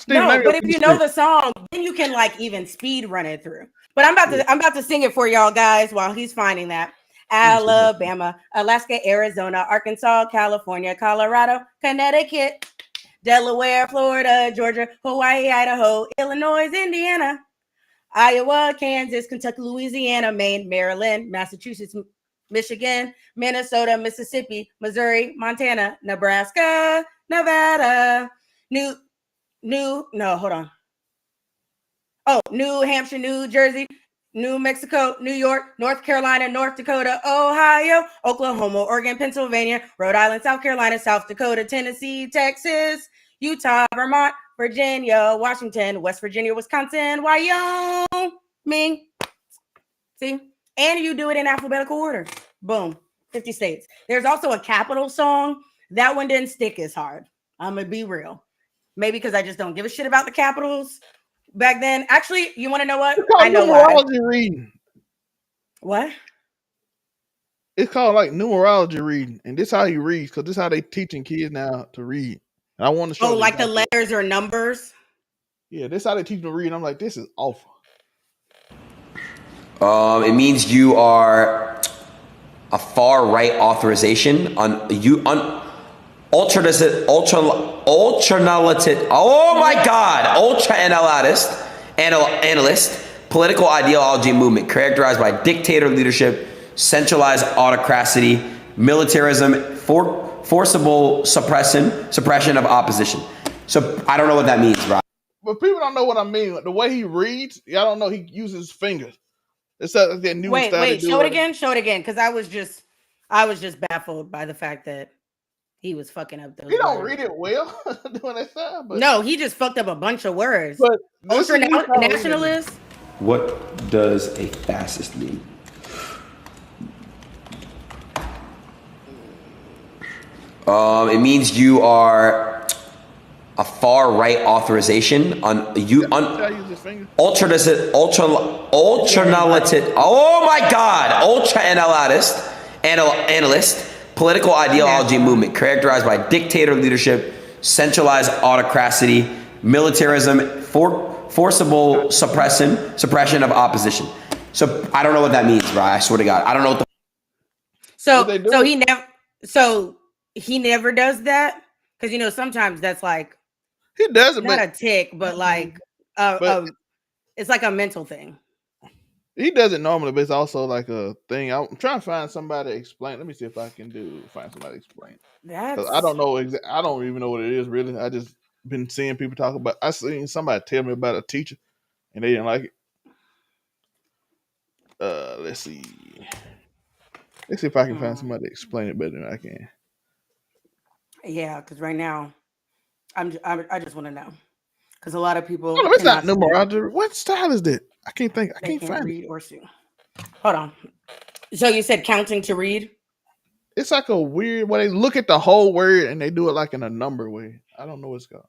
No, but if you know the song, then you can like even speed run it through. But I'm about to sing it for y'all guys while he's finding that. Alabama, Alaska, Arizona, Arkansas, California, Colorado, Connecticut, Delaware, Florida, Georgia, Hawaii, Idaho, Illinois, Indiana, Iowa, Kansas, Kentucky, Louisiana, Maine, Maryland, Massachusetts, Michigan, Minnesota, Mississippi, Missouri, Montana, Nebraska, Nevada, New Hampshire, New Jersey, New Mexico, New York, North Carolina, North Dakota, Ohio, Oklahoma, Oregon, Pennsylvania, Rhode Island, South Carolina, South Dakota, Tennessee, Texas, Utah, Vermont, Virginia, Washington, West Virginia, Wisconsin, Wyoming. See? And you do it in alphabetical order. Boom. 50 states. There's also a capital song. That one didn't stick as hard. I'm going to be real. Maybe because I just don't give a shit about the capitals back then. Actually, you want to know what? I know numerology reading. What? It's called like numerology reading, and this how you read because this how they teaching kids now to read. And I want to show. Oh, like the letters or numbers? Yeah, this how they teach them to read. I'm like, this is awful. It means you are a far right authorization on ultra-analytic. Oh my God, ultra-analyst, political ideology movement characterized by dictator leadership, centralized autocracy, militarism, forcible suppression of opposition. So I don't know what that means, right? But people don't know what I mean. The way he reads, I don't know. He uses his fingers. It's that new wait, style. show it again. Show it again, because I was just baffled by the fact that he was fucking up those. He don't read it well doing that stuff. But no, he just fucked up a bunch of words. But ultra nationalist. What does a fascist mean? It means you are a far right authorization on ultra-analytic. Oh my God, ultra-analyst, political ideology movement characterized by dictator leadership, centralized autocracy, militarism, forcible suppression of opposition. So I don't know what that means, bro. I swear to God, I don't know what the. So he never does that, because sometimes that's like. He doesn't, not a tick, but like it's like a mental thing. He does it normally, but it's also like a thing. I'm trying to find somebody to explain. Let me see if I can find somebody to explain. Because I don't know. I don't even know what it is really. I just been seeing people talk about. I seen somebody tell me about a teacher, and they didn't like it. Let's see. Let's see if I can find somebody to explain it better than I can. Yeah, because right now. I just want to know, because a lot of people. No, it's not numerology. What style is that? I can't think. I can't find read or see. Hold on. So you said counting to read? It's like a weird way. They look at the whole word and they do it like in a number way. I don't know what it's called.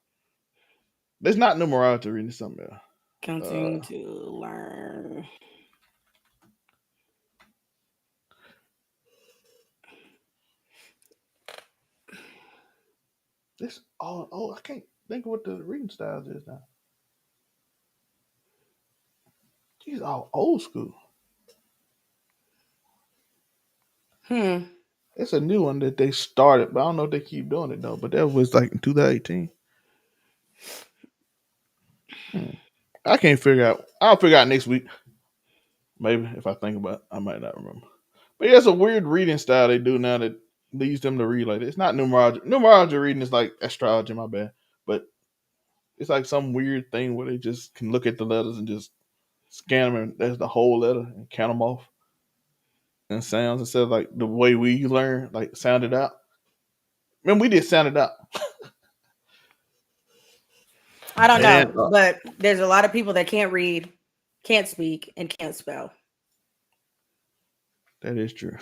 It's not numerology reading. It's something else. Counting to learn. This I can't think of what the reading styles is now. These all old school. It's a new one that they started, but I don't know if they keep doing it though. But that was like in 2018. I can't figure out. I'll figure out next week. Maybe if I think about it, I might not remember. But yeah, it's a weird reading style they do now that leads them to read like this. It's not numerology. Numerology reading is like astrology, my bad. But it's like some weird thing where they just can look at the letters and just scan them, and that's the whole letter, and count them off and sounds instead of like the way we learn, like sound it out. Man, we did sound it out. I don't know, but there's a lot of people that can't read, can't speak, and can't spell. That is true.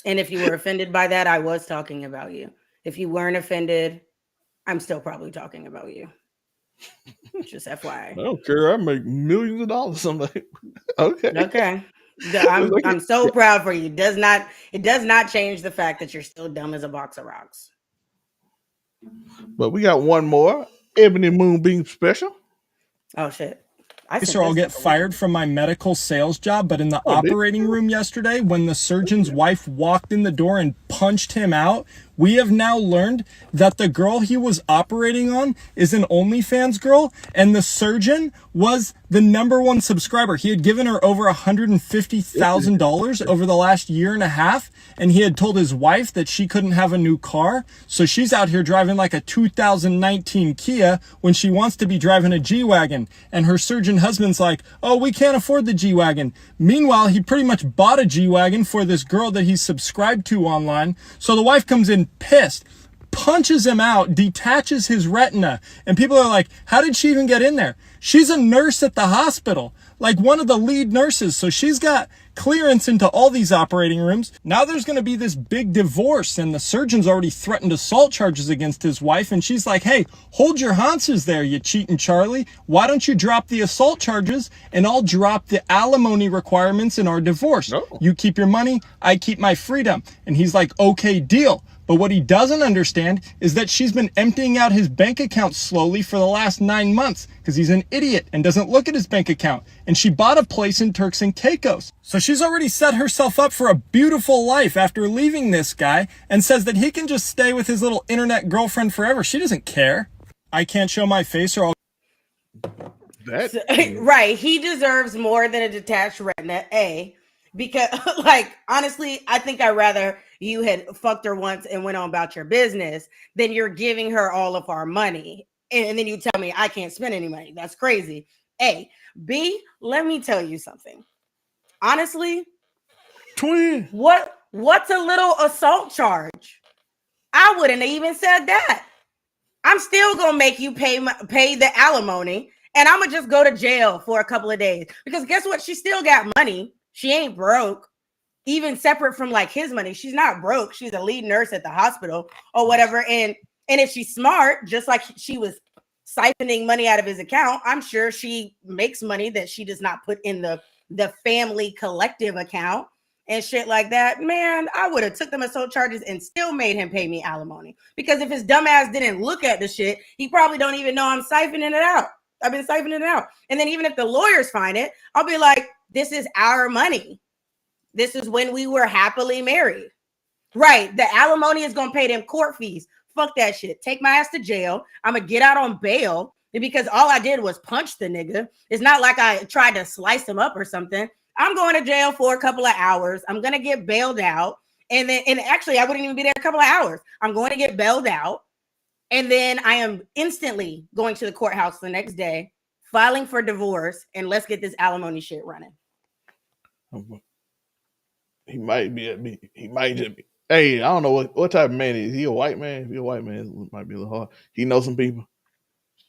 And if you were offended by that, I was talking about you. If you weren't offended, I'm still probably talking about you. Just FYI. I don't care. I make millions of dollars someday. Okay. I'm so proud for you. It does not change the fact that you're still dumb as a box of rocks. But we got one more Ebony Moonbeam special. Oh shit. or I'll get fired from my medical sales job, but in the operating room yesterday, when the surgeon's wife walked in the door and punched him out, we have now learned that the girl he was operating on is an OnlyFans girl, and the surgeon was the #1 subscriber. He had given her over $150,000 over the last year and a half, and he had told his wife that she couldn't have a new car, so she's out here driving like a 2019 Kia when she wants to be driving a G-Wagon, and her surgeon husband's like, oh, we can't afford the G-Wagon. Meanwhile, he pretty much bought a G-Wagon for this girl that he's subscribed to online, so the wife comes in pissed, punches him out, detaches his retina, and people are like, how did she even get in there? She's a nurse at the hospital, like one of the lead nurses, so she's got clearance into all these operating rooms. Now there's going to be this big divorce, and the surgeon's already threatened assault charges against his wife, and she's like, hey, hold your haunches there, you cheating Charlie. Why don't you drop the assault charges, and I'll drop the alimony requirements in our divorce. You keep your money, I keep my freedom. And he's like, okay, deal. But what he doesn't understand is that she's been emptying out his bank account slowly for the last 9 months because he's an idiot and doesn't look at his bank account. And she bought a place in Turks and Caicos. So she's already set herself up for a beautiful life after leaving this guy, and says that he can just stay with his little internet girlfriend forever. She doesn't care. I can't show my face or I'll... Right. He deserves more than a detached retina, A. Because, like, honestly, I think I'd rather you had fucked her once and went on about your business than you're giving her all of our money. And then you tell me I can't spend any money. That's crazy. A. B, let me tell you something. Honestly, twin. What's a little assault charge? I wouldn't have even said that. I'm still gonna make you pay the alimony, and I'm gonna just go to jail for a couple of days. Because guess what? She still got money. She ain't broke. Even separate from like his money, she's not broke. She's a lead nurse at the hospital or whatever. And if she's smart, just like she was siphoning money out of his account, I'm sure she makes money that she does not put in the family collective account and shit like that. Man, I would have took them assault charges and still made him pay me alimony. Because if his dumb ass didn't look at the shit, he probably don't even know I'm siphoning it out. I've been siphoning it out. And then even if the lawyers find it, I'll be like, this is our money. This is when we were happily married. Right. The alimony is going to pay them court fees. Fuck that shit. Take my ass to jail. I'm going to get out on bail because all I did was punch the nigga. It's not like I tried to slice him up or something. I'm going to jail for a couple of hours. I'm going to get bailed out. And actually, I wouldn't even be there a couple of hours. I'm going to get bailed out. And then I am instantly going to the courthouse the next day, filing for divorce, and let's get this alimony shit running. He might be. He might just be. Hey, I don't know what type of man is he. A white man? If he's a white man, it might be a little hard. He knows some people.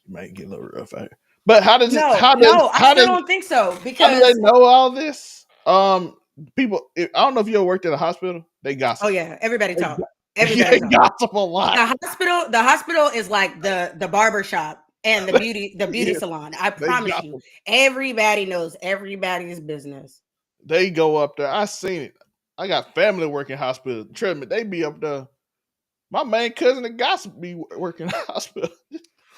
He might get a little rough out here. But how does I still don't think so. Because how do they know all this? People. I don't know if you ever worked at a hospital. They gossip. Oh yeah, everybody talk. Everybody gossip a lot. The hospital is like the barber shop and the beauty salon. I promise you, everybody knows everybody's business. They go up there. I seen it. I got family working hospital. Trust me, they be up there. My main cousin, the gossip, be working hospital.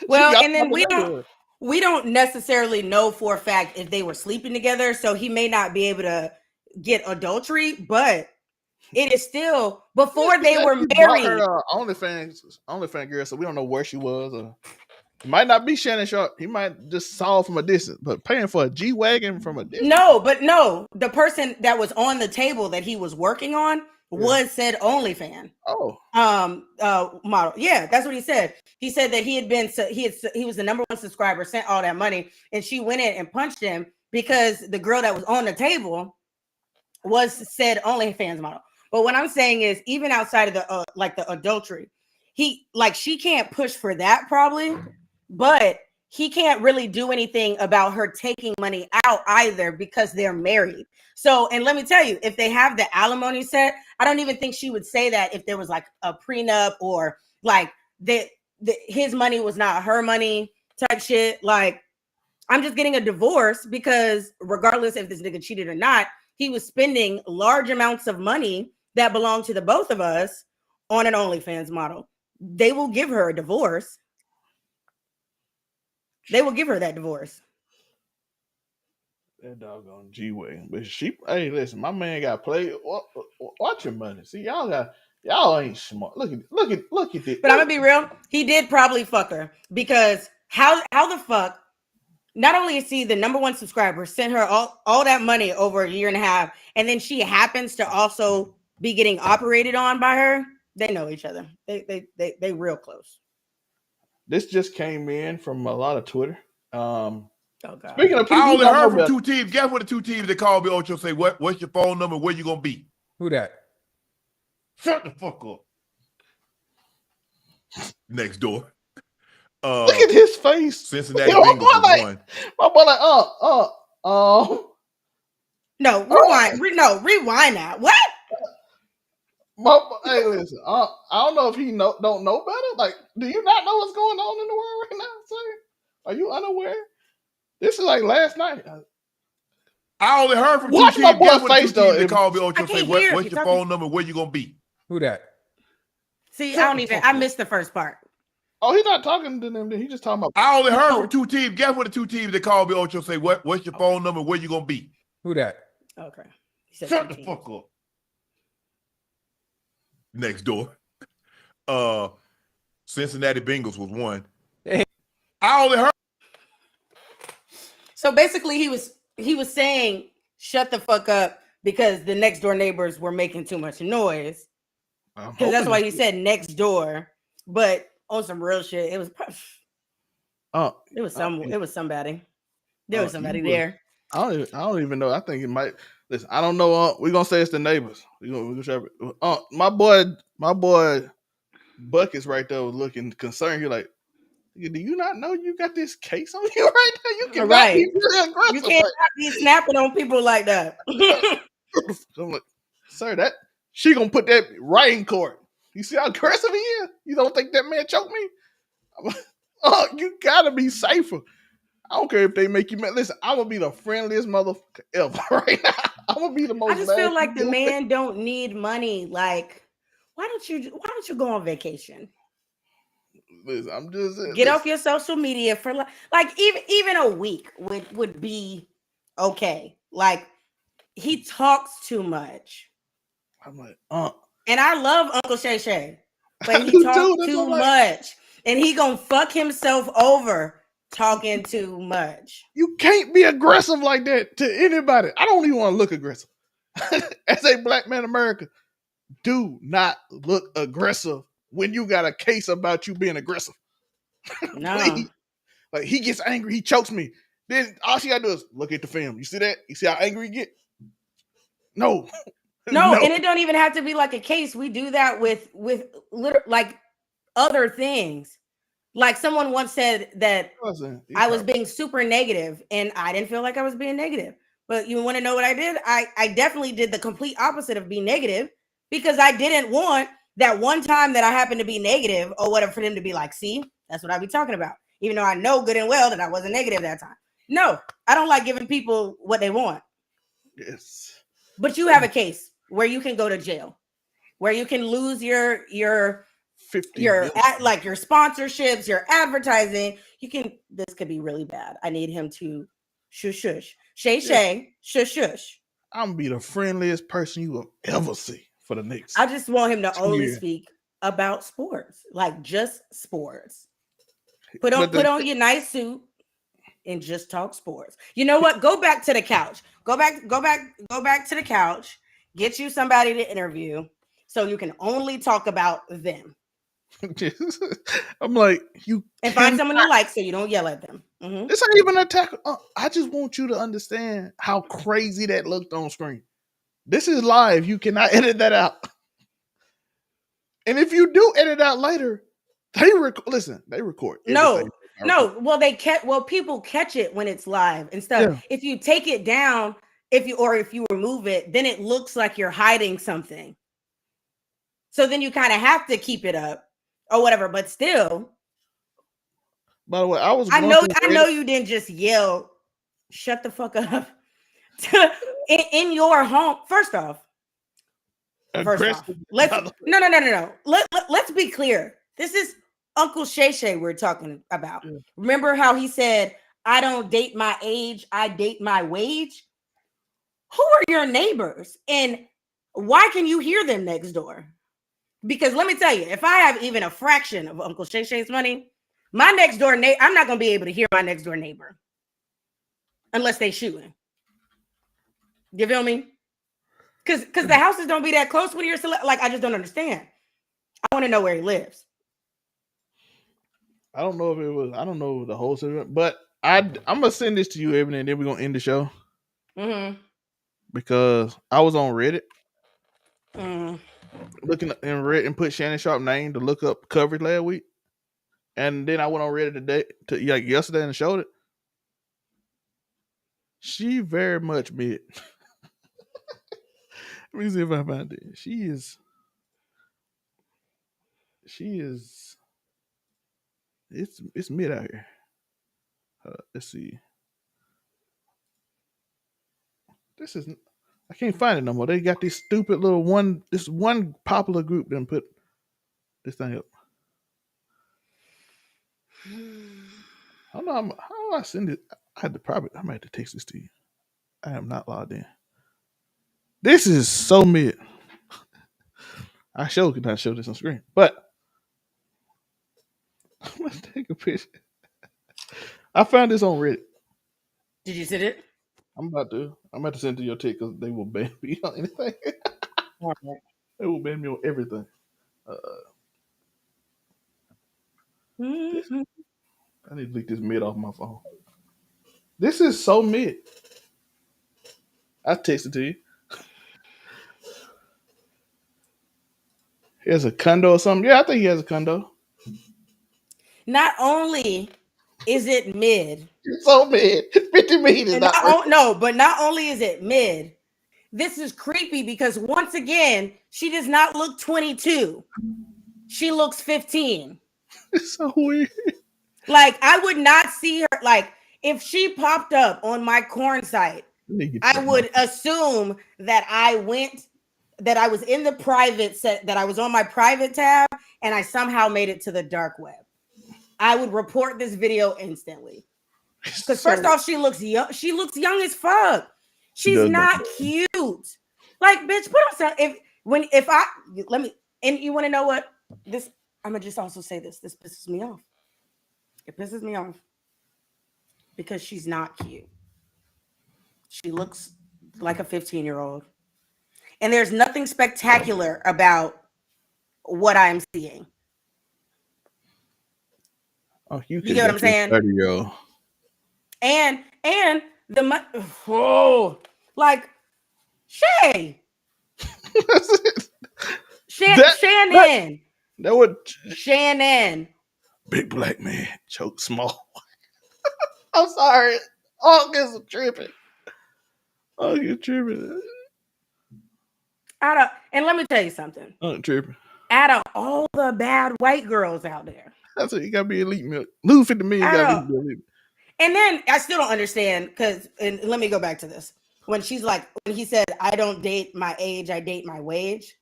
Well, and then we don't necessarily know for a fact if they were sleeping together, so he may not be able to get adultery, but it is still before they were married. Her, OnlyFans girl, so we don't know where she was. It might not be Shannon Sharp. He might just saw from a distance, but paying for a G-Wagon from a distance. No, the person that was on the table that he was working on was said OnlyFans. Model. Yeah, that's what he said. He said that he was the #1 subscriber, sent all that money, and she went in and punched him because the girl that was on the table was said OnlyFans model. But what I'm saying is, even outside of the the adultery, she can't push for that probably, but he can't really do anything about her taking money out either because they're married. So, and let me tell you, if they have the alimony set, I don't even think she would say that if there was like a prenup or like his money was not her money type shit. Like, I'm just getting a divorce because regardless if this nigga cheated or not, he was spending large amounts of money that belonged to the both of us on an OnlyFans model. They will give her a divorce. They will give her that divorce. That doggone G-Way. But hey, listen, my man got played. Watch your money. See, y'all ain't smart. Look at this. But I'm gonna be real. He did probably fuck her because how the fuck? Not only is he the #1 subscriber, sent her all that money over a year and a half, and then she happens to also be getting operated on by her. They know each other. They real close. This just came in from a lot of Twitter. Oh God. Speaking of people, I only heard from 2 teams. Guess what the 2 teams that called me Ocho say? What's your phone number? Where you gonna be? Who that? Shut the fuck up. Next door. Look at his face. Cincinnati Bengals was one. My boy like, No, rewind. Rewind that. What? Hey, listen. I don't know if he don't know better. Like, do you not know what's going on in the world right now, sir? Are you unaware? This is like last night. I only heard from Watch 2 my teams. Guess boy what face the 2 teams though. that called me Ocho say? What's your talking. phone number? Where you gonna be? Who that? See, I missed the first part. Oh, he's not talking to them. He just talking about. I only heard from 2 teams. Guess what the 2 teams that called me Ocho say? What's your phone number? Where you gonna be? Who that? Okay. Shut the fuck up. Next door. Cincinnati Bengals was one. I only heard. So basically, he was saying, "Shut the fuck up," because the next door neighbors were making too much noise. Because that's why he said next door. But on some real shit, it was. It was somebody. There was somebody there. I don't even know. I think it might. Listen, I don't know. We're gonna say it's the neighbors. We're gonna share it. My boy Buckets right there was looking concerned. You're like, do you not know you got this case on you right now? You cannot be really aggressive. You can't be snapping on people like that. I'm like, sir, that she gonna put that right in court. You see how aggressive he is? You don't think that man choked me? I'm like, you gotta be safer. I don't care if they make you mad. Listen, I'm gonna be the friendliest motherfucker ever right now. I'm gonna be the most. I just feel like the man don't need money. Like, why don't you go on vacation? Listen, I'm just get off your social media for like even a week would be okay. Like, he talks too much. I'm like, and I love Uncle Shay Shay, but he talks too much, and he gonna fuck himself over talking too much. You can't be aggressive like that to anybody. I don't even want to look aggressive. As a black man in America, do not look aggressive when you got a case about you being aggressive. No. Like, he gets angry, he chokes me. Then all she gotta do is look at the film. You see that? You see how angry he get? No. No, and it don't even have to be like a case. We do that with like other things. Like, someone once said that I was being super negative, and I didn't feel like I was being negative. But you want to know what I did? I definitely did the complete opposite of being negative, because I didn't want that one time that I happened to be negative or whatever for them to be like, see, that's what I be talking about. Even though I know good and well that I wasn't negative that time. No, I don't like giving people what they want. Yes. But you have a case where you can go to jail, where you can lose your like your sponsorships, your advertising. This could be really bad. I need him to shush. Shay, shush. I'm gonna be the friendliest person you will ever see for the next. I just want him to only years. speak about sports, like just sports. Put on your nice suit and just talk sports. You know what? Go back to the couch. Go back to the couch. Get you somebody to interview so you can only talk about them. I'm like, you and find someone you like so you don't yell at them. Mm-hmm. This ain't even an attack. I just want you to understand how crazy that looked on screen. This is live. You cannot edit that out. And if you do edit out later, they record. No. Well, people catch it when it's live and stuff. Yeah. If you take it down, if you remove it, then it looks like you're hiding something. So then you kind of have to keep it up or whatever. But still, by the way, I know you didn't just yell, "Shut the fuck up" in your home. First off, let's be clear. This is Uncle Shay Shay we're talking about. Yeah. Remember how he said, I don't date my age, I date my wage. Who are your neighbors? And why can you hear them next door? Because let me tell you, if I have even a fraction of Uncle Shay Shay's money, my next door neighbor, I'm not going to be able to hear my next door neighbor unless they shooting. You feel me? Because the houses don't be that close when you're like, I just don't understand. I want to know where he lives. I don't know if it was. I don't know the whole situation, but I'm gonna send this to you, Evan, and then we're gonna end the show because I was on Reddit looking in Reddit and put Shannon Sharp name to look up coverage last week, and then I went on Reddit today yesterday and showed it. She very much mid. Let me see if I find it. She is. It's mid out here. Let's see. This is. I can't find it no more. They got this stupid little one. This one popular group that put this thing up. I don't know how do I send it. I had to I might have to text this to you. I am not logged in. This is so mid. I could not show this on screen, but I'm gonna take a picture. I found this on Reddit. Did you send it? I'm about to send it to your text because they will ban me on anything. They will ban me on everything. I need to delete this mid off my phone. This is so mid. I texted to you. He has a condo or something. Yeah, I think he has a condo. Not only is it mid. It's so mid. 50 million is but not only is it mid, this is creepy because once again, she does not look 22. She looks 15. It's so weird. Like, I would not see her. Like, if she popped up on my corn site, I would assume that I was in the private set, that I was on my private tab, and I somehow made it to the dark web. I would report this video instantly. Because first off, she looks young. She looks young as fuck. She's not cute. Like, bitch, put on some. And you want to know what? This, I'm gonna just also say this. This pisses me off. It pisses me off because she's not cute. She looks like a 15-year-old. And there's nothing spectacular about what I'm seeing. Oh, you get what I'm saying? 30-year-old. And like Shay. Shannon. That would Shannon. Big black man choke small. I'm sorry. Oh, this tripping. Oh, you're tripping. And let me tell you something. I'm tripping. Out of all the bad white girls out there, that's what you gotta be elite milk. Lose 50 million, you gotta be elite. And then I still don't understand and let me go back to this. When he said, I don't date my age, I date my wage.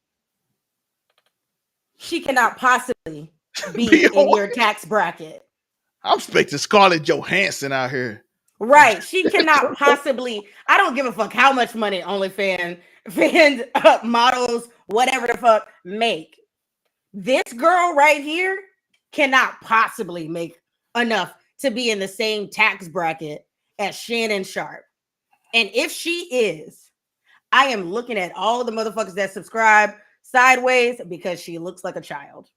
She cannot possibly be in your tax bracket. I'm expecting Scarlett Johansson out here. Right. She cannot possibly. I don't give a fuck how much money OnlyFans models, whatever the fuck, make. This girl right here cannot possibly make enough to be in the same tax bracket as Shannon Sharp. And if she is, I am looking at all the motherfuckers that subscribe sideways because she looks like a child.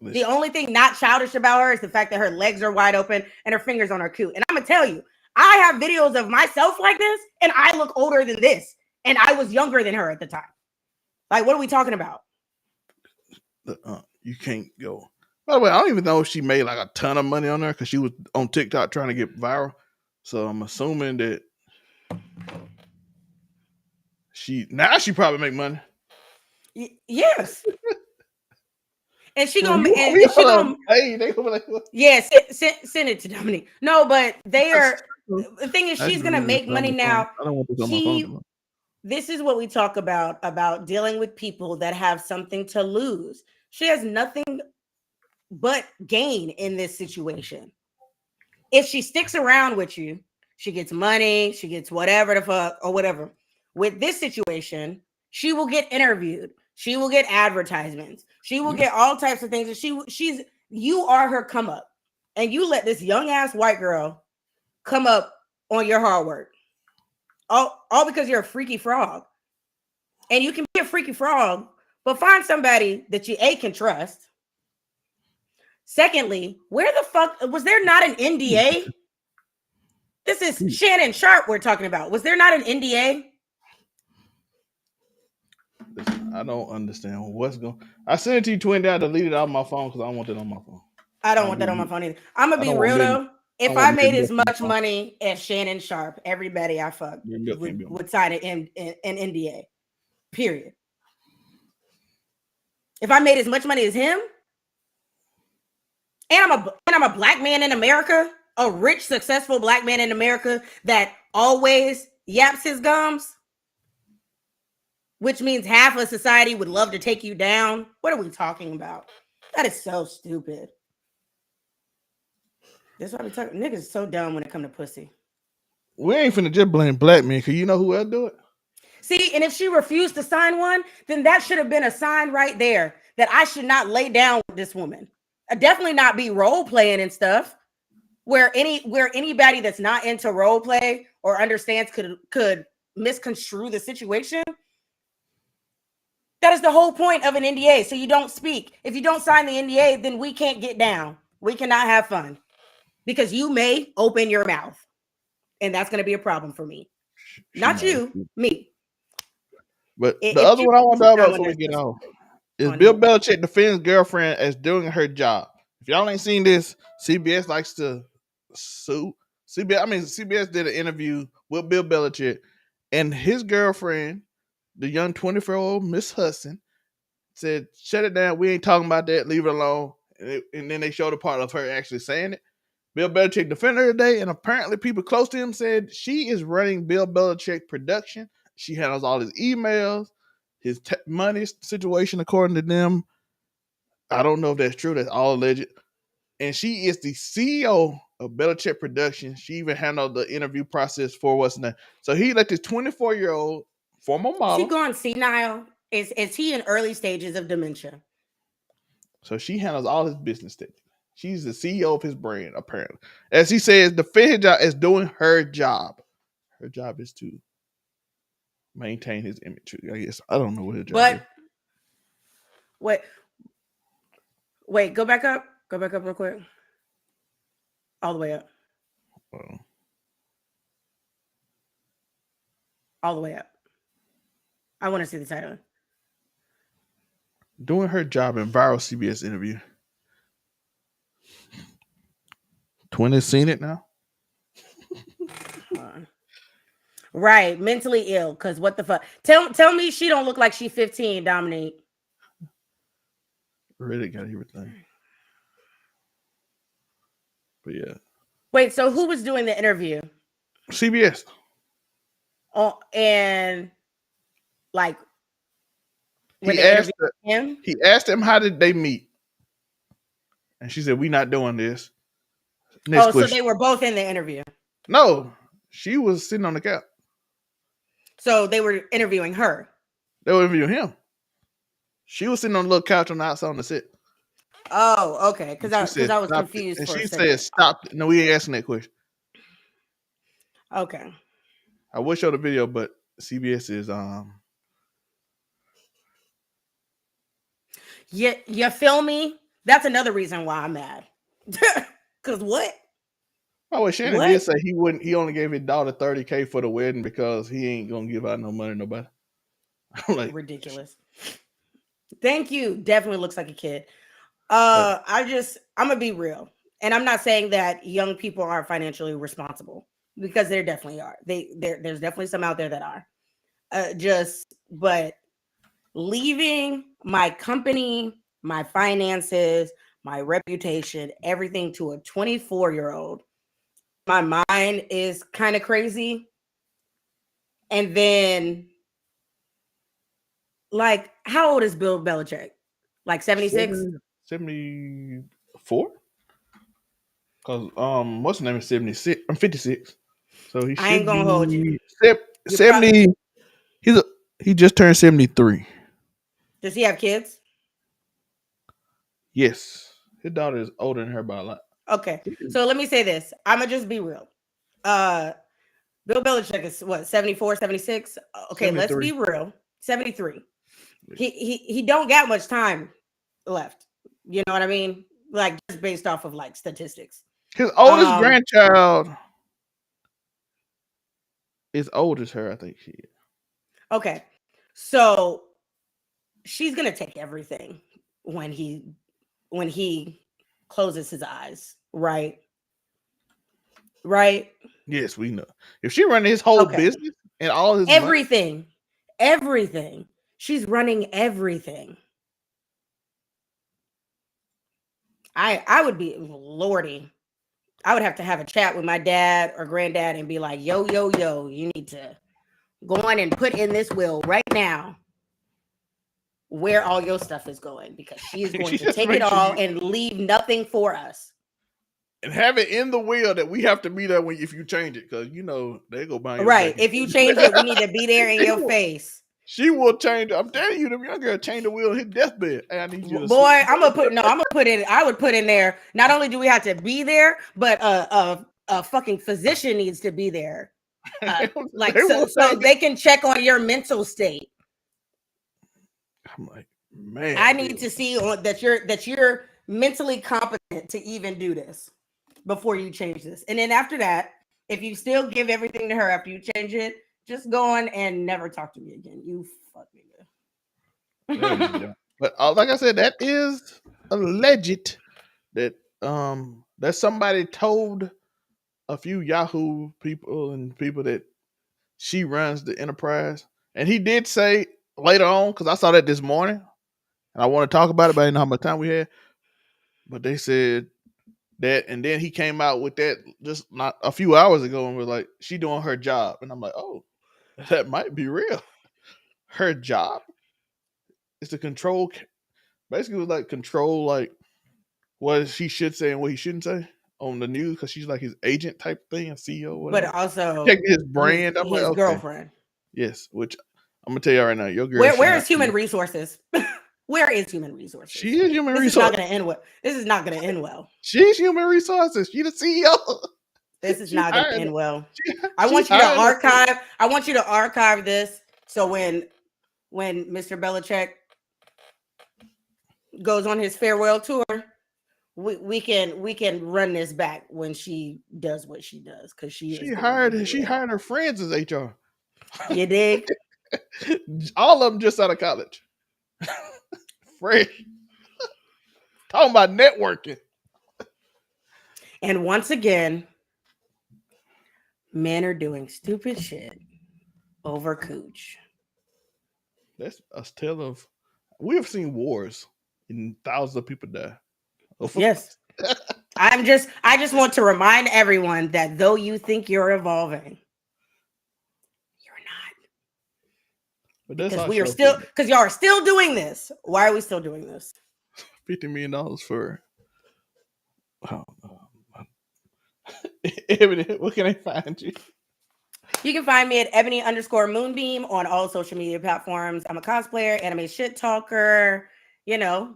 Listen. The only thing not childish about her is the fact that her legs are wide open and her fingers on her cute. And I'm gonna tell you, I have videos of myself like this, and I look older than this, and I was younger than her at the time. Like, what are we talking about? You can't go. By the way, I don't even know if she made like a ton of money on there because she was on TikTok trying to get viral. So I'm assuming that she probably make money. Yes. And she gonna send it to Dominique. No, but they are. The thing is, she's gonna make money now. I don't want this on my phone. This is what we talk about dealing with people that have something to lose. She has nothing but gain in this situation. If she sticks around with you, she gets money, she gets whatever the fuck or whatever. With this situation, she will get interviewed. She will get advertisements. She will get all types of things. And you are her come up. And you let this young ass white girl come up on your hard work. All because you're a freaky frog. And you can be a freaky frog, but find somebody that you can trust. Secondly, where the fuck was there not an NDA? This is Shannon Sharp we're talking about. Was there not an NDA? I don't understand what's going. I sent it to you, twin. I deleted it off my phone because I don't want it on my phone. I don't want that on my phone either. I'm gonna be real though. If I made as much money as Shannon Sharp, everybody I fuck would sign an NDA. Period. If I made as much money as him, and I'm a black man in America, a rich, successful black man in America that always yaps his gums, which means half of society would love to take you down. What are we talking about? That is so stupid. That's why we talking. Niggas so dumb when it come to pussy. We ain't finna just blame black men, cause you know who else do it? See, and if she refused to sign one, then that should have been a sign right there that I should not lay down with this woman. I definitely not be role playing and stuff. Where anybody that's not into role play or understands could misconstrue the situation. That is the whole point of an NDA. So you don't speak. If you don't sign the NDA, then we can't get down. We cannot have fun because you may open your mouth, and that's going to be a problem for me. Not you, me. But the other one I want to talk about before we get on is Bill Belichick defends girlfriend as doing her job. If y'all ain't seen this, CBS likes to sue. CBS did an interview with Bill Belichick, and his girlfriend, the young 24-year-old Miss Hudson, said, "Shut it down. We ain't talking about that. Leave it alone." And then they showed a part of her actually saying it. Bill Belichick defended her today, and apparently people close to him said she is running Bill Belichick production. She handles all his emails, his money situation, according to them. I don't know if that's true. That's all alleged. And she is the CEO of Belichick Production. She even handled the interview process for what's name. So he let this 24-year-old former model. Is he gone senile? Is he in early stages of dementia? So she handles all his business things. She's the CEO of his brand, apparently. As he says, the his job is doing her job. Her job is to maintain his image. I guess I don't know what her job is. Wait, go back up. Go back up real quick. All the way up. All the way up. I want to see the title. Doing her job in viral CBS interview. Twin has seen it now. Right, mentally ill. Because what the fuck? Tell me she don't look like she's 15, Dominique. Really got everything. But yeah. Wait, so who was doing the interview? CBS. Oh, and like he asked him how did they meet, and she said, "We not doing this." Next question. So they were both in the interview. No, she was sitting on the couch. So they were interviewing her. They were interviewing him. She was sitting on a little couch on the outside on the set. Oh, okay. Because I was confused. And she said, "Stop." No, we ain't asking that question. Okay. I will show the video, but CBS is Yeah, you feel me? That's another reason why I'm mad. Cause what? Oh, well, Shannon did say he only gave his daughter $30,000 for the wedding because he ain't gonna give out no money to nobody. I'm like, ridiculous. Thank you. Definitely looks like a kid. I'm gonna be real. And I'm not saying that young people are financially responsible, because there definitely are. There's definitely some out there that are. But leaving my company, my finances, my reputation, everything to a 24-year-old, my mind is kind of crazy. And then, like, how old is Bill Belichick? Like 76? 74? Cause what's the name is 76? I'm 56. So he I ain't should gonna hold you. be You 70. He just turned 73. Does he have kids? Yes. His daughter is older than her by a lot. Okay. So let me say this. I'ma just be real. Bill Belichick is what, 74, 76? Okay, 73. let's be real. 73. He don't got much time left. You know what I mean? Like just based off of like statistics. His oldest grandchild is old as her, I think she is. Okay. So she's gonna take everything when he closes his eyes, right? Right? Yes, we know. If she running his whole business and all his everything, everything. She's running everything. I would be Lordy. I would have to have a chat with my dad or granddad and be like, yo, you need to go on and put in this will right now where all your stuff is going, because she is going to take it all and leave nothing for us. And have it in the will that we have to be there when if you change it, because you know they go by your right. If you change it, we need to be there in your face. She will change. I'm telling you, the young girl change the will on his deathbed. Hey, I need you to Boy, I'm gonna put in. I would put in there. Not only do we have to be there, but a fucking physician needs to be there, like so they can check on your mental state. I'm like, man, I need to see that you're mentally competent to even do this before you change this. And then after that, if you still give everything to her after you change it, just go on and never talk to me again. You fuck me. But like I said, that is alleged that that somebody told a few Yahoo people and people that she runs the enterprise. And he did say later on, because I saw that this morning, and I want to talk about it, but I didn't know how much time we had. But they said that, and then he came out with that just not a few hours ago, and was like, she doing her job. And I'm like, oh, that might be real. Her job is to control, basically was like control like what she should say and what he shouldn't say on the news, because she's like his agent type thing, a CEO, whatever. But also taking his brand. I'm his like, okay. girlfriend. Yes, which I'm gonna tell you right now, your girl. Where is human resources? Where is human resources? She is human resources. resources. This is not gonna end well. This is not gonna end well. She's human resources. She the CEO. This is not gonna end well. I want you to archive. I want you to archive this, so when Mr. Belichick goes on his farewell tour, we can run this back when she does what she does, because she hired her friends as HR. You dig? All of them just out of college. Fresh. Talking about networking. And once again, men are doing stupid shit over cooch. That's a tale of. We have seen wars and thousands of people die. Yes. I just want to remind everyone that though you think you're evolving, you're not. But that's because y'all are still doing this. Why are we still doing this? $50 million for Ebony. Where can I find you? You can find me at Ebony_Moonbeam on all social media platforms. I'm a cosplayer, anime shit talker. You know,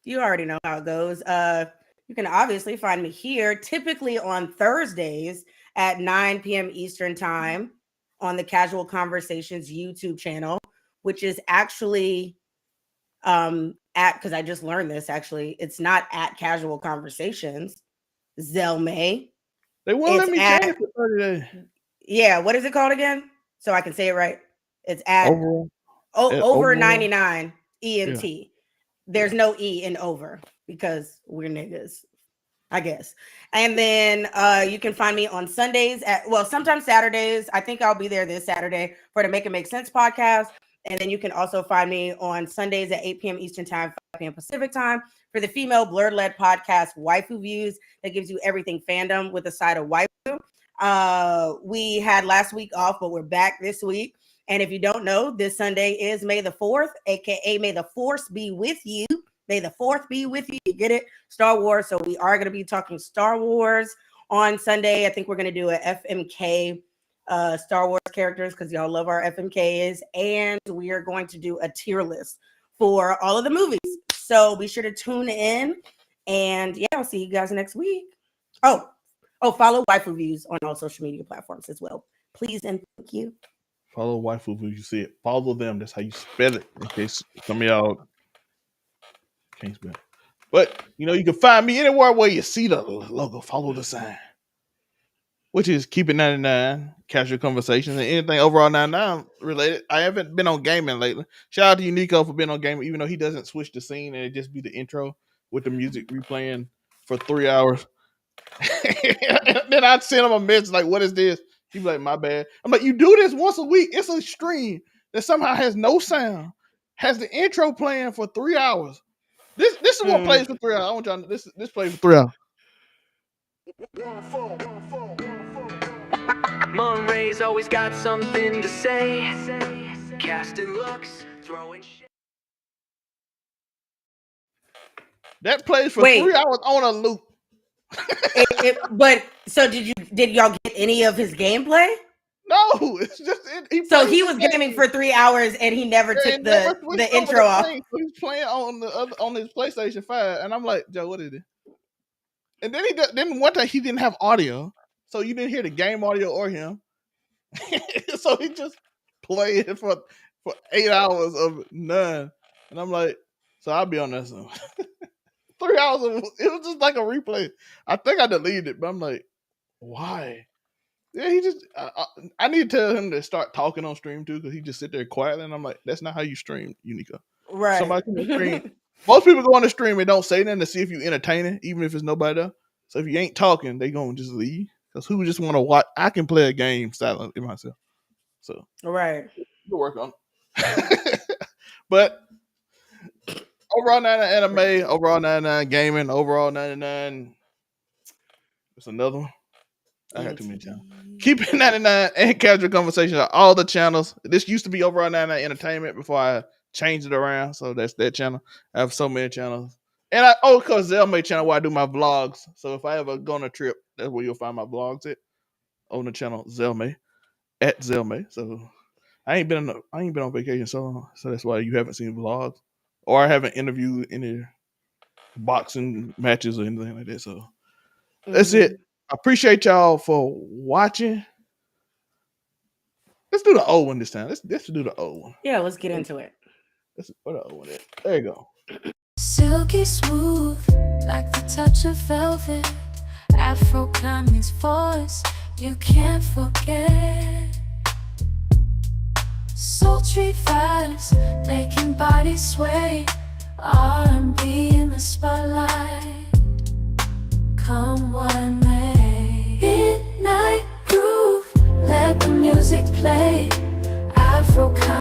you already know how it goes. You can obviously find me here, typically on Thursdays at 9 p.m. Eastern time on the Casual Conversations YouTube channel, which is actually because I just learned this, actually. It's not at Casual Conversations, Zelmay. They won't let me change it for 30 days. Yeah, what is it called again? So I can say it right. It's at over 99 ENT. Yeah. There's no E in over because we're niggas, I guess. And then you can find me on Sundays sometimes Saturdays. I think I'll be there this Saturday for the Make It Make Sense podcast. And then you can also find me on Sundays at 8 p.m. Eastern time, 5 p.m. Pacific time for the female blurred-led podcast, Waifu Views, that gives you everything fandom with a side of waifu. We had last week off, but we're back this week. And if you don't know, this Sunday is May the 4th, aka May the Force be with you. May the 4th be with you. You get it? Star Wars. So we are going to be talking Star Wars on Sunday. I think we're going to do a FMK Star Wars characters because y'all love our FMKs. And we are going to do a tier list for all of the movies. So be sure to tune in. And yeah, I'll see you guys next week. Oh, follow Waifu Views on all social media platforms as well. Please and thank you. Follow Waifu Views. You see it. Follow them. That's how you spell it. In case some of y'all can't spell it. But, you know, you can find me anywhere where you see the logo. Follow the sign. Which is Keep It 99, Casual Conversations, and anything overall 99 related. I haven't been on gaming lately. Shout out to Uniqo for being on gaming, even though he doesn't switch the scene and it just be the intro with the music replaying for 3 hours. And then I'd send him a message like, what is this? He'd be like, my bad. I'm like, you do this once a week. It's a stream that somehow has no sound, has the intro playing for 3 hours. This is what plays for 3 hours. I want y'all to know this plays for 3 hours. Monray's always got something to say. Casting looks, throwing shit. That plays for 3 hours on a loop. But so did y'all get any of his gameplay? No, it's just he was gaming for 3 hours and he never took the intro off. He's playing on his PlayStation 5, and I'm like, Joe, what is it? And then one time he didn't have audio, so you didn't hear the game audio or him. So he just played for 8 hours of none, and I'm like, so I'll be on that soon. 3 hours of it was just like a replay. I think I deleted it, but I'm like, why? Yeah, he just. I need to tell him to start talking on stream too, because he just sit there quietly, and I'm like, that's not how you stream, Uniqo. Right. Somebody can stream. Most people go on the stream and don't say nothing to see if you entertaining, even if it's nobody there. So if you ain't talking, they gonna just leave. Because who just want to watch? I can play a game silently myself. So right, we'll work on it. But overall 99 anime, overall 99 gaming, overall 99. It's another one. I got too many channels. Keep It 99 and Casual Conversations are all the channels. This used to be overall 99 Entertainment before I changed it around. So that's that channel. I have so many channels. And because Zell made channel where I do my vlogs. So if I ever go on a trip, that's where you'll find my vlogs at. On the channel Zelmay. At Zelmay. So I ain't been on vacation so long. So that's why you haven't seen vlogs. Or I haven't interviewed any boxing matches or anything like that. So that's it. I appreciate y'all for watching. Let's do the old one this time. Let's do the old one. Yeah, let's get into it. Where the old one at? There you go. Silky smooth, like the touch of velvet. Afro Kanye's voice, you can't forget. Sultry vibes, making bodies sway. R&B in the spotlight. Come what may. Midnight groove, let the music play. Afro Kanye.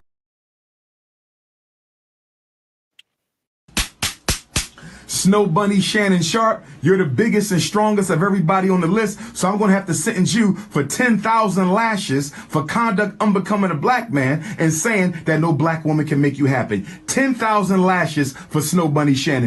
Snow Bunny Shannon Sharp, you're the biggest and strongest of everybody on the list, so I'm going to have to sentence you for 10,000 lashes for conduct unbecoming a black man and saying that no black woman can make you happy. 10,000 lashes for Snow Bunny Shannon